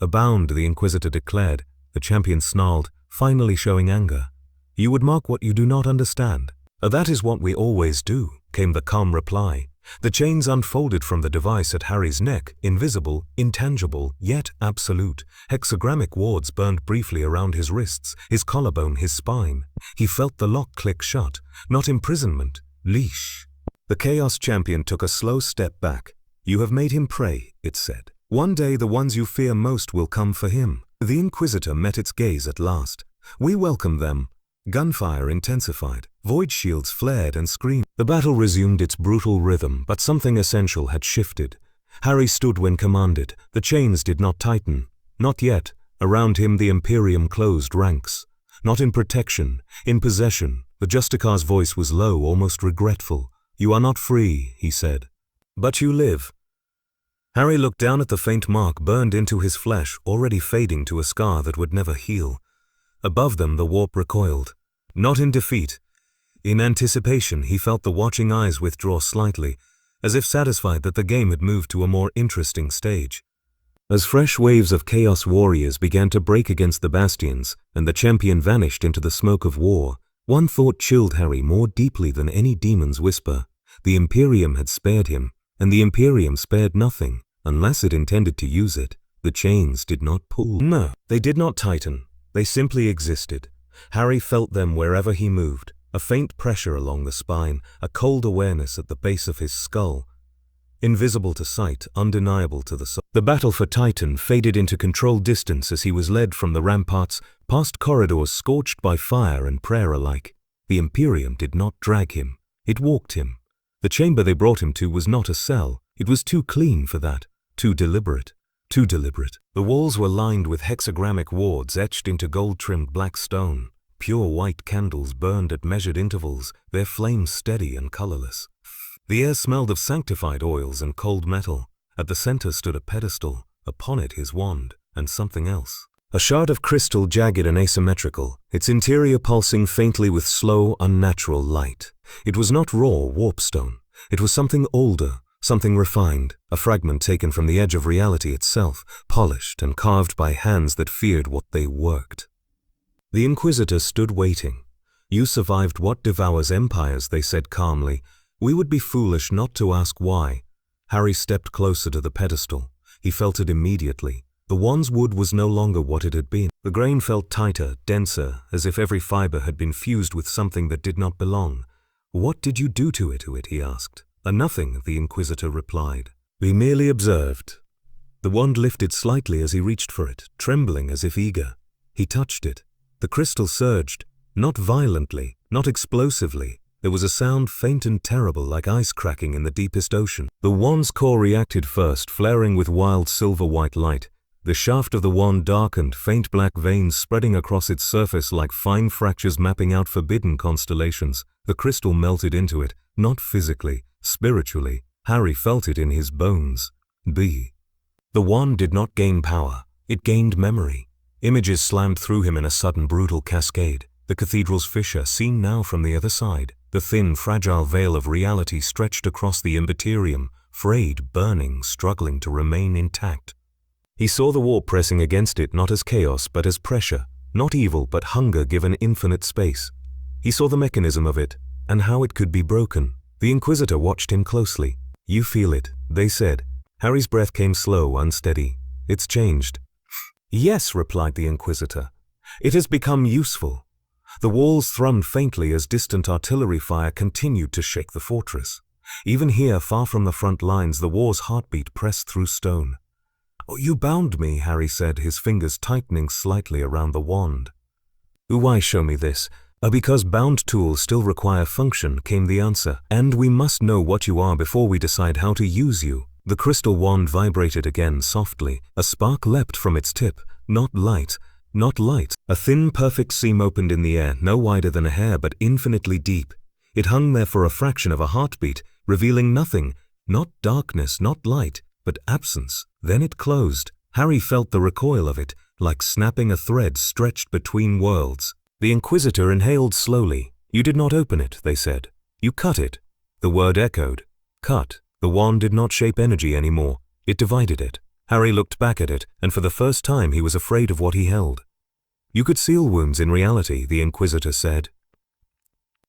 "Abound," the Inquisitor declared. The champion snarled, finally showing anger. "You would mock what you do not understand." "That is what we always do," came the calm reply. The chains unfolded from the device at Harry's neck, invisible, intangible, yet absolute. Hexagrammic wards burned briefly around his wrists, his collarbone, his spine. He felt the lock click shut. Not imprisonment, leash. The Chaos Champion took a slow step back. "You have made him prey," it said. "One day the ones you fear most will come for him." The Inquisitor met its gaze at last. "We welcome them." Gunfire intensified. Void shields flared and screamed. The battle resumed its brutal rhythm, but something essential had shifted. Harry stood when commanded. The chains did not tighten. Not yet. Around him the Imperium closed ranks. Not in protection, in possession. The Justicar's voice was low, almost regretful. "You are not free," he said. "But you live." Harry looked down at the faint mark burned into his flesh, already fading to a scar that would never heal. Above them the warp recoiled. Not in defeat. In anticipation, he felt the watching eyes withdraw slightly, as if satisfied that the game had moved to a more interesting stage. As fresh waves of Chaos warriors began to break against the bastions, and the champion vanished into the smoke of war, one thought chilled Harry more deeply than any demon's whisper. The Imperium had spared him, and the Imperium spared nothing, unless it intended to use it. The chains did not pull. No, they did not tighten. They simply existed. Harry felt them wherever he moved. a faint pressure along the spine, a cold awareness at the base of his skull. Invisible to sight, undeniable to the soul. The battle for Titan faded into controlled distance as he was led from the ramparts, past corridors scorched by fire and prayer alike. The Imperium did not drag him, it walked him. The chamber they brought him to was not a cell, it was too clean for that, too deliberate. Too deliberate. The walls were lined with hexagrammic wards etched into gold-trimmed black stone. Pure white candles burned at measured intervals, their flames steady and colorless. The air smelled of sanctified oils and cold metal. At the center stood a pedestal, upon it his wand, and something else. A shard of crystal, jagged and asymmetrical, its interior pulsing faintly with slow, unnatural light. It was not raw warpstone. It was something older, something refined, a fragment taken from the edge of reality itself, polished and carved by hands that feared what they worked. The Inquisitor stood waiting. "You survived what devours empires," they said calmly. "We would be foolish not to ask why." Harry stepped closer to the pedestal. He felt it immediately. The wand's wood was no longer what it had been. The grain felt tighter, denser, as if every fiber had been fused with something that did not belong. "What did you do to it?" he asked. "Nothing," the Inquisitor replied. "We merely observed." The wand lifted slightly as he reached for it, trembling as if eager. He touched it. The crystal surged, not violently, not explosively. There was a sound faint and terrible, like ice cracking in the deepest ocean. The wand's core reacted first, flaring with wild silver-white light. The shaft of the wand darkened, faint black veins spreading across its surface like fine fractures mapping out forbidden constellations. The crystal melted into it, not physically, spiritually. Harry felt it in his bones. The wand did not gain power. It gained memory. Images slammed through him in a sudden brutal cascade. The cathedral's fissure, seen now from the other side. The thin, fragile veil of reality stretched across the Imperium, frayed, burning, struggling to remain intact. He saw the war pressing against it not as chaos but as pressure, not evil but hunger given infinite space. He saw the mechanism of it, and how it could be broken. The Inquisitor watched him closely. "You feel it," they said. Harry's breath came slow, unsteady. "It's changed." "Yes," replied the Inquisitor. "It has become useful." The walls thrummed faintly as distant artillery fire continued to shake the fortress. Even here, far from the front lines, the war's heartbeat pressed through stone. "Oh, you bound me," Harry said, his fingers tightening slightly around the wand. "Why show me this?" "Because bound tools still require function," came the answer. "And we must know what you are before we decide how to use you." The crystal wand vibrated again softly. A spark leapt from its tip. Not light. Not light. A thin, perfect seam opened in the air, no wider than a hair but infinitely deep. It hung there for a fraction of a heartbeat, revealing nothing. Not darkness, not light, but absence. Then it closed. Harry felt the recoil of it, like snapping a thread stretched between worlds. The Inquisitor inhaled slowly. "You did not open it," they said. "You cut it." The word echoed. Cut. The wand did not shape energy anymore. It divided it. Harry looked back at it, and for the first time he was afraid of what he held. "You could seal wounds in reality," the Inquisitor said.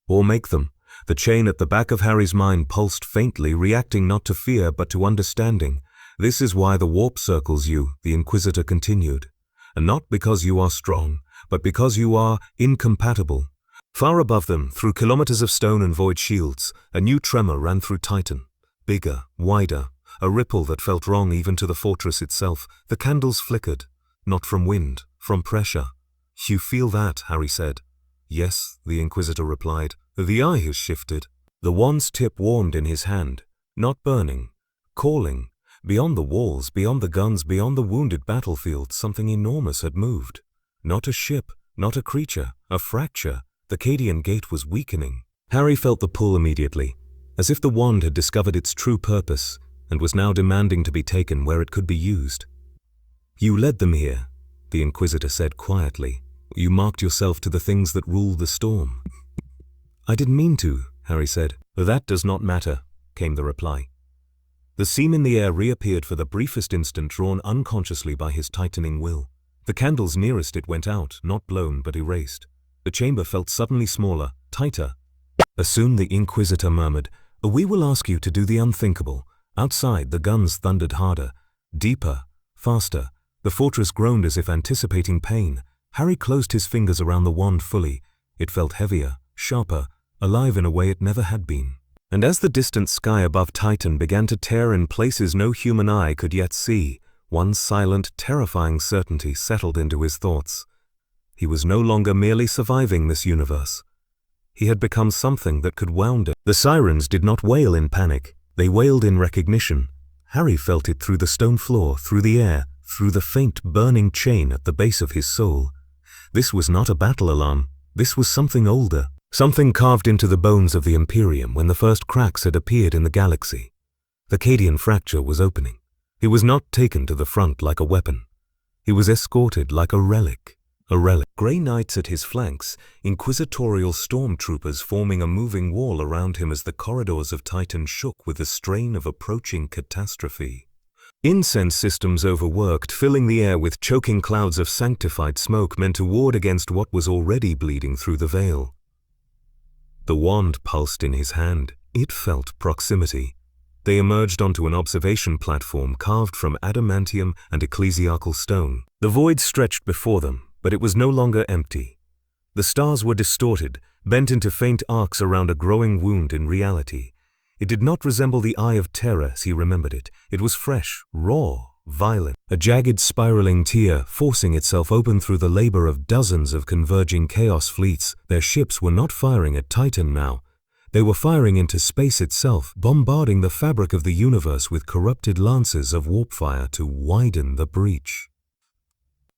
"Or make them." The chain at the back of Harry's mind pulsed faintly, reacting not to fear but to understanding. "This is why the warp circles you," the Inquisitor continued. "And not because you are strong, but because you are incompatible." Far above them, through kilometers of stone and void shields, a new tremor ran through Titan. Bigger, wider, a ripple that felt wrong even to the fortress itself. The candles flickered. Not from wind, from pressure. "You feel that?" Harry said. "Yes," the Inquisitor replied. "The eye has shifted." The wand's tip warmed in his hand. Not burning. Calling. Beyond the walls, beyond the guns, beyond the wounded battlefield, something enormous had moved. Not a ship, not a creature, a fracture. The Cadian gate was weakening. Harry felt the pull immediately, as if the wand had discovered its true purpose and was now demanding to be taken where it could be used. "You led them here," the Inquisitor said quietly. "You marked yourself to the things that rule the storm." "I didn't mean to," Harry said. "That does not matter," came the reply. The seam in the air reappeared for the briefest instant, drawn unconsciously by his tightening will. The candles nearest it went out, not blown but erased. The chamber felt suddenly smaller, tighter. Soon the Inquisitor murmured, "We will ask you to do the unthinkable." Outside, the guns thundered harder, deeper, faster. The fortress groaned as if anticipating pain. Harry closed his fingers around the wand fully. It felt heavier, sharper, alive in a way it never had been. And as the distant sky above Titan began to tear in places no human eye could yet see, one silent, terrifying certainty settled into his thoughts. He was no longer merely surviving this universe. He had become something that could wound it. The sirens did not wail in panic. They wailed in recognition. Harry felt it through the stone floor, through the air, through the faint, burning chain at the base of his soul. This was not a battle alarm. This was something older. Something carved into the bones of the Imperium when the first cracks had appeared in the galaxy. The Cadian fracture was opening. He was not taken to the front like a weapon. He was escorted like a relic. A relic. Grey knights at his flanks, inquisitorial stormtroopers forming a moving wall around him as the corridors of Titan shook with the strain of approaching catastrophe. Incense systems overworked, filling the air with choking clouds of sanctified smoke meant to ward against what was already bleeding through the veil. The wand pulsed in his hand. It felt proximity. They emerged onto an observation platform carved from adamantium and ecclesiastical stone. The void stretched before them, but it was no longer empty. The stars were distorted, bent into faint arcs around a growing wound in reality. It did not resemble the Eye of Terror as he remembered it. It was fresh, raw, violent. A jagged spiraling tear forcing itself open through the labor of dozens of converging chaos fleets. Their ships were not firing at Titan now. They were firing into space itself, bombarding the fabric of the universe with corrupted lances of warp fire to widen the breach.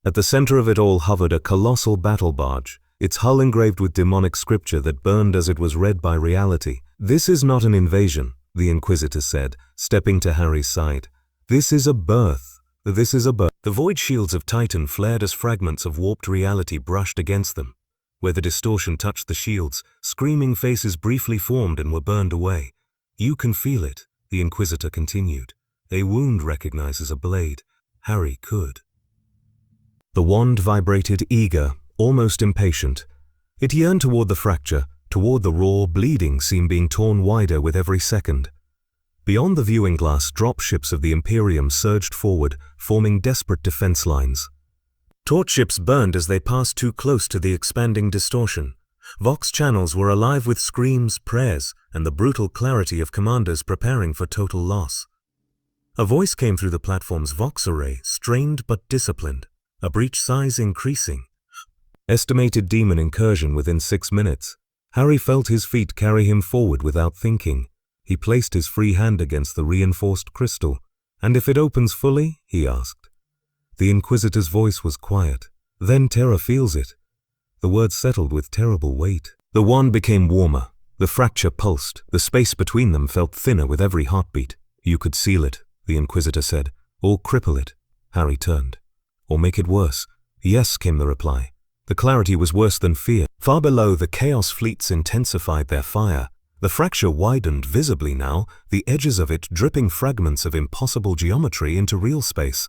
At the center of it all hovered a colossal battle barge, its hull engraved with demonic scripture that burned as it was read by reality. "This is not an invasion," the Inquisitor said, stepping to Harry's side. "This is a birth. This is a birth." The void shields of Titan flared as fragments of warped reality brushed against them. Where the distortion touched the shields, screaming faces briefly formed and were burned away. "You can feel it," the Inquisitor continued. "A wound recognizes a blade. Harry could." The wand vibrated, eager, almost impatient. It yearned toward the fracture, toward the raw, bleeding seam being torn wider with every second. Beyond the viewing glass, dropships of the Imperium surged forward, forming desperate defense lines. Torch ships burned as they passed too close to the expanding distortion. Vox channels were alive with screams, prayers, and the brutal clarity of commanders preparing for total loss. A voice came through the platform's Vox array, strained but disciplined. A breach size increasing. Estimated demon incursion within 6 minutes. Harry felt his feet carry him forward without thinking. He placed his free hand against the reinforced crystal. "And if it opens fully?" he asked. The Inquisitor's voice was quiet. "Then Terra feels it." The words settled with terrible weight. The wand became warmer. The fracture pulsed. The space between them felt thinner with every heartbeat. "You could seal it," the Inquisitor said, "or cripple it." Harry turned. "Or make it worse." "Yes," came the reply. The clarity was worse than fear. Far below, the Chaos fleets intensified their fire. The fracture widened visibly now, the edges of it dripping fragments of impossible geometry into real space.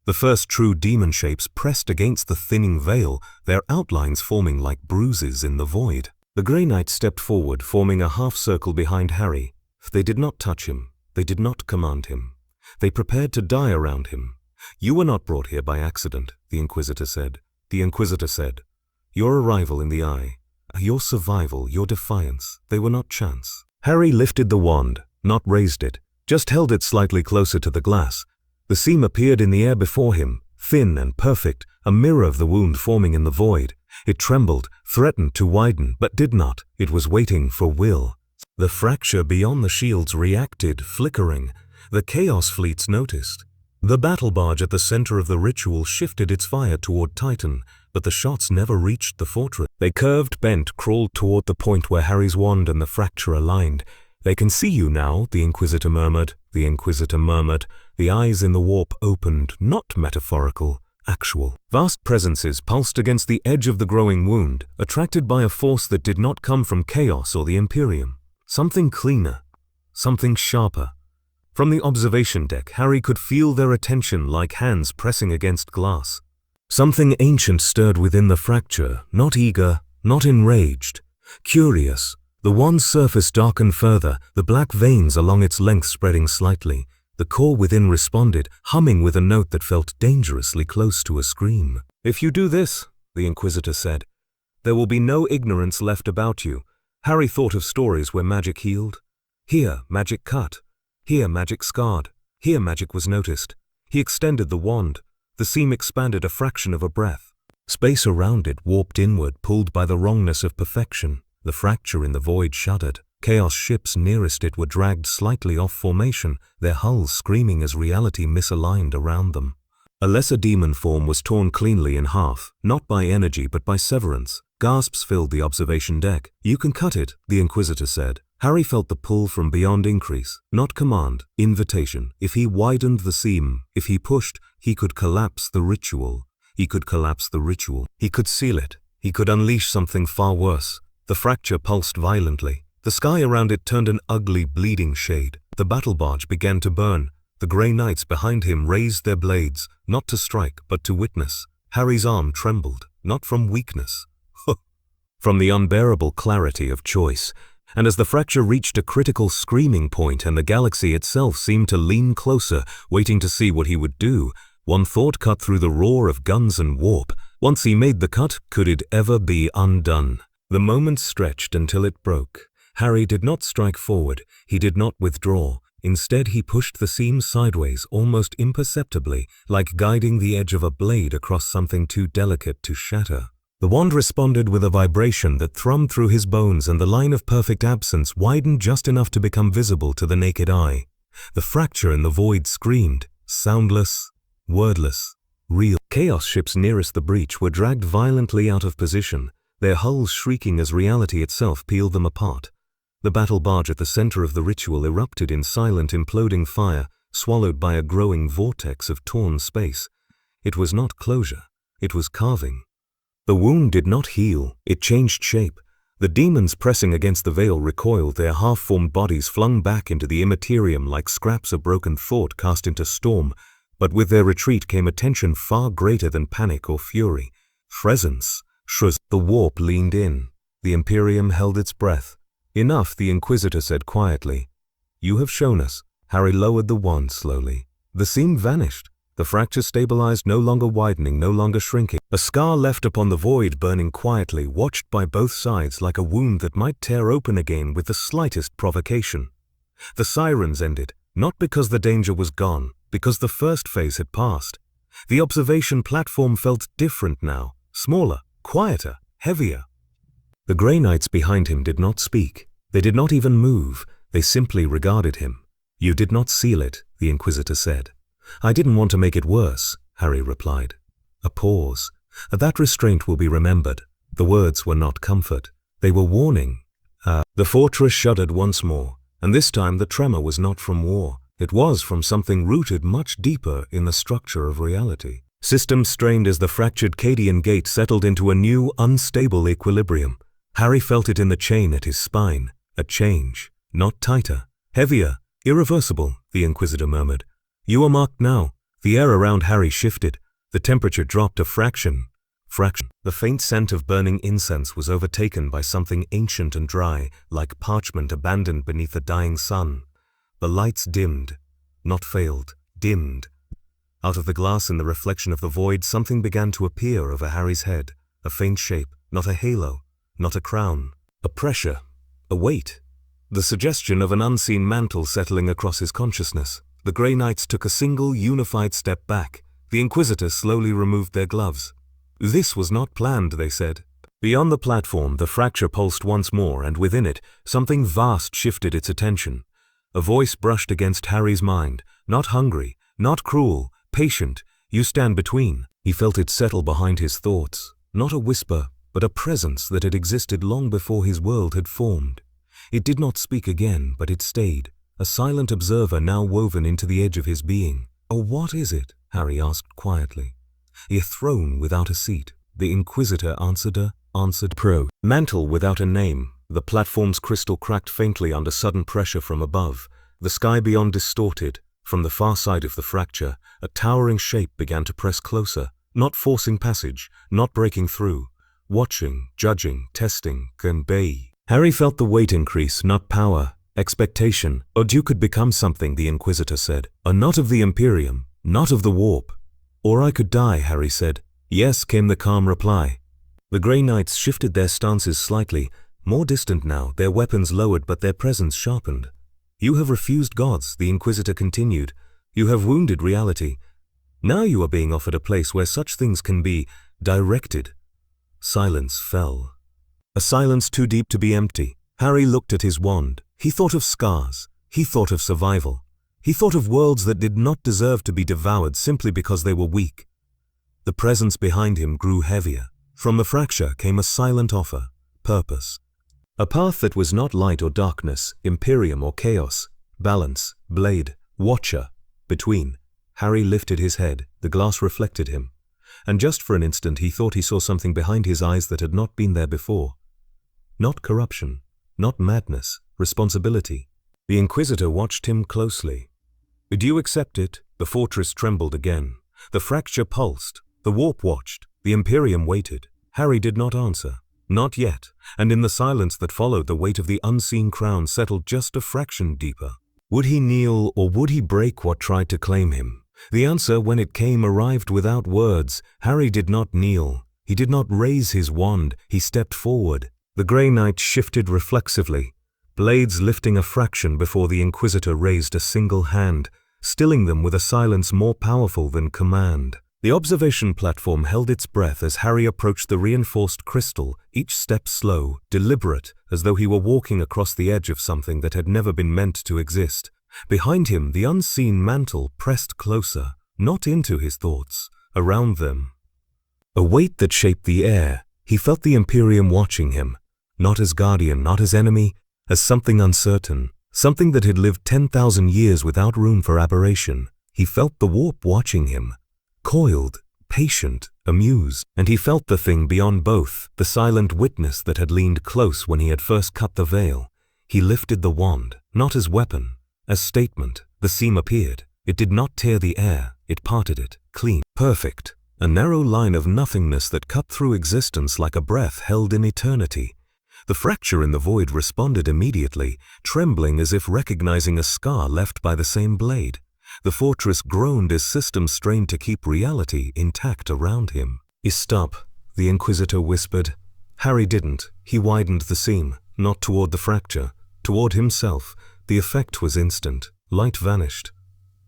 The first true demon shapes pressed against the thinning veil, their outlines forming like bruises in the void. The Grey Knights stepped forward, forming a half-circle behind Harry. They did not touch him. They did not command him. They prepared to die around him. "You were not brought here by accident," the Inquisitor said. The Inquisitor said, "Your arrival in the Eye, your survival, your defiance, they were not chance." Harry lifted the wand, not raised it, just held it slightly closer to the glass. The seam appeared in the air before him, thin and perfect, a mirror of the wound forming in the void. It trembled, threatened to widen, but did not. It was waiting for will. The fracture beyond the shields reacted, flickering. The Chaos fleets noticed. The battle barge at the center of the ritual shifted its fire toward Titan, but the shots never reached the fortress. They curved, bent, crawled toward the point where Harry's wand and the fracture aligned. "They can see you now," the Inquisitor murmured. The Inquisitor murmured. The eyes in the warp opened, not metaphorical, actual. Vast presences pulsed against the edge of the growing wound, attracted by a force that did not come from Chaos or the Imperium. Something cleaner, something sharper. From the observation deck, Harry could feel their attention like hands pressing against glass. Something ancient stirred within the fracture, not eager, not enraged. Curious. The wand's surface darkened further, the black veins along its length spreading slightly. The core within responded, humming with a note that felt dangerously close to a scream. "If you do this," the Inquisitor said, "there will be no ignorance left about you. Harry thought of stories where magic healed. Here, magic cut. Here, magic scarred. Here, magic was noticed. He extended the wand. The seam expanded a fraction of a breath. Space around it warped inward, pulled by the wrongness of perfection. The fracture in the void shuddered. Chaos ships nearest it were dragged slightly off formation, their hulls screaming as reality misaligned around them. A lesser demon form was torn cleanly in half, not by energy but by severance. Gasps filled the observation deck. "You can cut it," the Inquisitor said. Harry felt the pull from beyond increase, not command, invitation. If he widened the seam, if he pushed, he could collapse the ritual. He could collapse the ritual. He could seal it. He could unleash something far worse. The fracture pulsed violently. The sky around it turned an ugly, bleeding shade. The battle barge began to burn. The Grey Knights behind him raised their blades, not to strike, but to witness. Harry's arm trembled, not from weakness, from the unbearable clarity of choice. And as the fracture reached a critical screaming point and the galaxy itself seemed to lean closer, waiting to see what he would do, one thought cut through the roar of guns and warp. Once he made the cut, could it ever be undone? The moment stretched until it broke. Harry did not strike forward. He did not withdraw. Instead, he pushed the seam sideways, almost imperceptibly, like guiding the edge of a blade across something too delicate to shatter. The wand responded with a vibration that thrummed through his bones, and the line of perfect absence widened just enough to become visible to the naked eye. The fracture in the void screamed, soundless, wordless, real. Chaos ships nearest the breach were dragged violently out of position, their hulls shrieking as reality itself peeled them apart. The battle barge at the center of the ritual erupted in silent, imploding fire, swallowed by a growing vortex of torn space. It was not closure, it was carving. The wound did not heal, it changed shape. The demons pressing against the veil recoiled, their half-formed bodies flung back into the immaterium like scraps of broken thought cast into storm, but with their retreat came a tension far greater than panic or fury. Presence. The warp leaned in. The Imperium held its breath. "Enough," the Inquisitor said quietly. "You have shown us." Harry lowered the wand slowly. The seam vanished. The fracture stabilized, no longer widening, no longer shrinking. A scar left upon the void, burning quietly, watched by both sides like a wound that might tear open again with the slightest provocation. The sirens ended, not because the danger was gone, because the first phase had passed. The observation platform felt different now, smaller, quieter, heavier. The Grey Knights behind him did not speak. They did not even move. They simply regarded him. "You did not seal it," the Inquisitor said. "I didn't want to make it worse," Harry replied. A pause. That restraint will be remembered. The words were not comfort. They were warning. The fortress shuddered once more, and this time the tremor was not from war. It was from something rooted much deeper in the structure of reality. Systems strained as the fractured Cadian gate settled into a new, unstable equilibrium. Harry felt it in the chain at his spine. A change. Not tighter. Heavier. Irreversible, the Inquisitor murmured. "You are marked now." The air around Harry shifted. The temperature dropped a fraction. The faint scent of burning incense was overtaken by something ancient and dry, like parchment abandoned beneath a dying sun. The lights dimmed. Not failed. Dimmed. Out of the glass in the reflection of the void, something began to appear over Harry's head. A faint shape. Not a halo. Not a crown. A pressure. A weight. The suggestion of an unseen mantle settling across his consciousness. The Grey Knights took a single, unified step back. The Inquisitors slowly removed their gloves. "This was not planned," they said. Beyond the platform, the fracture pulsed once more, and within it, something vast shifted its attention. A voice brushed against Harry's mind. Not hungry, not cruel, patient. "You stand between." He felt it settle behind his thoughts. Not a whisper, but a presence that had existed long before his world had formed. It did not speak again, but it stayed. A silent observer now woven into the edge of his being. "Oh, what is it?" Harry asked quietly. "A throne without a seat." The Inquisitor answered pro. "Mantle without a name." The platform's crystal cracked faintly under sudden pressure from above. The sky beyond distorted. From the far side of the fracture, a towering shape began to press closer, not forcing passage, not breaking through. Watching, judging, testing, convey. Harry felt the weight increase, not power. Expectation. "Or you could become something," the Inquisitor said. "Not of the Imperium, not of the warp." "Or I could die," Harry said. "Yes," came the calm reply. The Grey Knights shifted their stances slightly, more distant now, their weapons lowered but their presence sharpened. You have refused gods, the Inquisitor continued. You have wounded reality. Now you are being offered a place where such things can be directed. Silence fell. A silence too deep to be empty. Harry looked at his wand. He thought of scars. He thought of survival. He thought of worlds that did not deserve to be devoured simply because they were weak. The presence behind him grew heavier. From the fracture came a silent offer, purpose. A path that was not light or darkness, Imperium or chaos, balance, blade, watcher. Between. Harry lifted his head. The glass reflected him. And just for an instant he thought he saw something behind his eyes that had not been there before. Not corruption, not madness, responsibility. The Inquisitor watched him closely. "Do you accept it?" The fortress trembled again. The fracture pulsed. The warp watched. The Imperium waited. Harry did not answer. Not yet, and in the silence that followed, the weight of the unseen crown settled just a fraction deeper. Would he kneel, or would he break what tried to claim him? The answer, when it came, arrived without words. Harry did not kneel. He did not raise his wand. He stepped forward. The Grey Knight shifted reflexively, blades lifting a fraction before the Inquisitor raised a single hand, stilling them with a silence more powerful than command. The observation platform held its breath as Harry approached the reinforced crystal, each step slow, deliberate, as though he were walking across the edge of something that had never been meant to exist. Behind him, the unseen mantle pressed closer, not into his thoughts, around them. A weight that shaped the air. He felt the Imperium watching him, not as guardian, not as enemy, as something uncertain, something that had lived 10,000 years without room for aberration. He felt the warp watching him, coiled, patient, amused, and he felt the thing beyond both, the silent witness that had leaned close when he had first cut the veil. He lifted the wand, not as weapon, as statement. The seam appeared. It did not tear the air, it parted it, clean, perfect, a narrow line of nothingness that cut through existence like a breath held in eternity. The fracture in the void responded immediately, trembling as if recognizing a scar left by the same blade. The fortress groaned as systems strained to keep reality intact around him. "Stop," the Inquisitor whispered. Harry didn't. He widened the seam, not toward the fracture, toward himself. The effect was instant. Light vanished.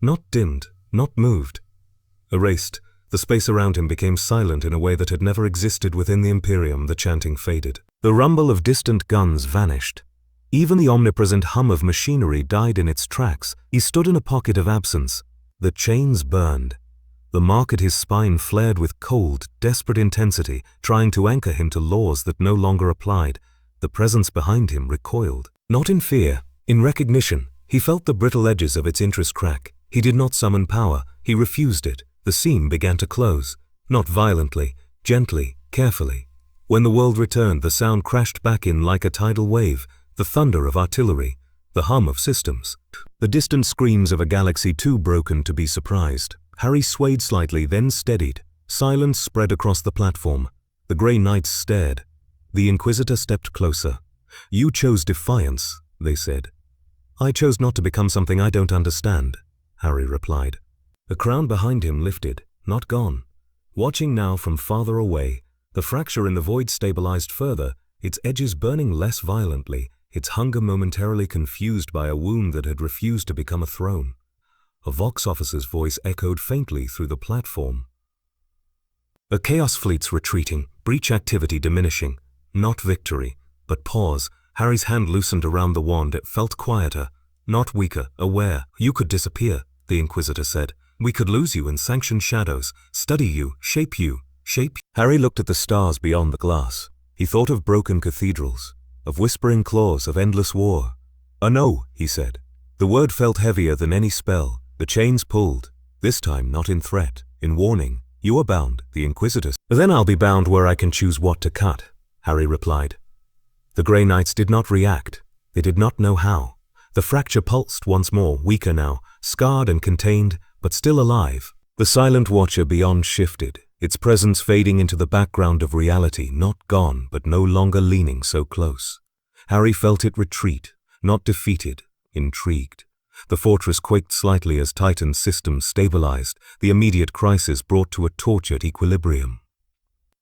Not dimmed, not moved. Erased. The space around him became silent in a way that had never existed within the Imperium. The chanting faded. The rumble of distant guns vanished. Even the omnipresent hum of machinery died in its tracks. He stood in a pocket of absence. The chains burned. The mark at his spine flared with cold, desperate intensity, trying to anchor him to laws that no longer applied. The presence behind him recoiled. Not in fear, in recognition. He felt the brittle edges of its interest crack. He did not summon power. He refused it. The seam began to close. Not violently, gently, carefully. When the world returned, the sound crashed back in like a tidal wave. The thunder of artillery, the hum of systems, the distant screams of a galaxy too broken to be surprised. Harry swayed slightly, then steadied. Silence spread across the platform. The Grey Knights stared. The Inquisitor stepped closer. "You chose defiance," they said. "I chose not to become something I don't understand," Harry replied. The crown behind him lifted, not gone. Watching now from farther away, the fracture in the void stabilized further, its edges burning less violently, its hunger momentarily confused by a wound that had refused to become a throne. A Vox officer's voice echoed faintly through the platform. "The Chaos Fleet's retreating, breach activity diminishing. Not victory, but pause." Harry's hand loosened around the wand. It felt quieter, not weaker, aware. "You could disappear," the Inquisitor said. "We could lose you in sanctioned shadows, study you, shape you, shape." Harry looked at the stars beyond the glass. He thought of broken cathedrals, of whispering claws, of endless war. "No," he said. The word felt heavier than any spell. The chains pulled, this time not in threat, in warning. "You are bound," the Inquisitor said. "Then I'll be bound where I can choose what to cut," Harry replied. The Grey Knights did not react. They did not know how. The fracture pulsed once more, weaker now, scarred and contained, but still alive. The silent watcher beyond shifted, its presence fading into the background of reality, not gone, but no longer leaning so close. Harry felt it retreat, not defeated, intrigued. The fortress quaked slightly as Titan's systems stabilized, the immediate crisis brought to a tortured equilibrium.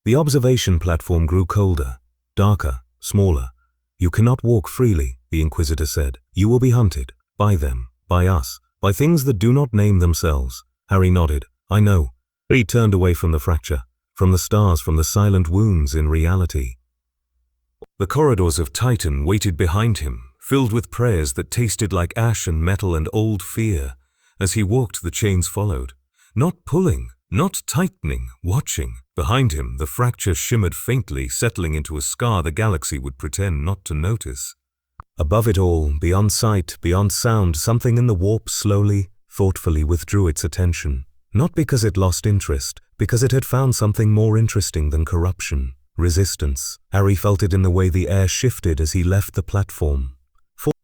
The observation platform grew colder, darker, smaller. You cannot walk freely, the Inquisitor said. You will be hunted. By them. By us. By things that do not name themselves. Harry nodded. I know. He turned away from the fracture. From the stars, from the silent wounds in reality. The corridors of Titan waited behind him, filled with prayers that tasted like ash and metal and old fear. As he walked, the chains followed. Not pulling, not tightening, watching. Behind him, the fracture shimmered faintly, settling into a scar the galaxy would pretend not to notice. Above it all, beyond sight, beyond sound, something in the warp slowly, thoughtfully withdrew its attention. Not because it lost interest, because it had found something more interesting than corruption. Resistance. Harry felt it in the way the air shifted as he left the platform.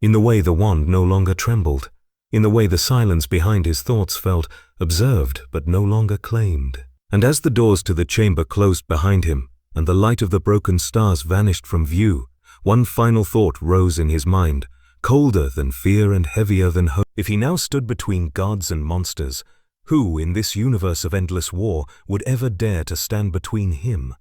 In the way the wand no longer trembled. In the way the silence behind his thoughts felt observed but no longer claimed. And as the doors to the chamber closed behind him, and the light of the broken stars vanished from view, one final thought rose in his mind, colder than fear and heavier than hope. If he now stood between gods and monsters, who, in this universe of endless war, would ever dare to stand between him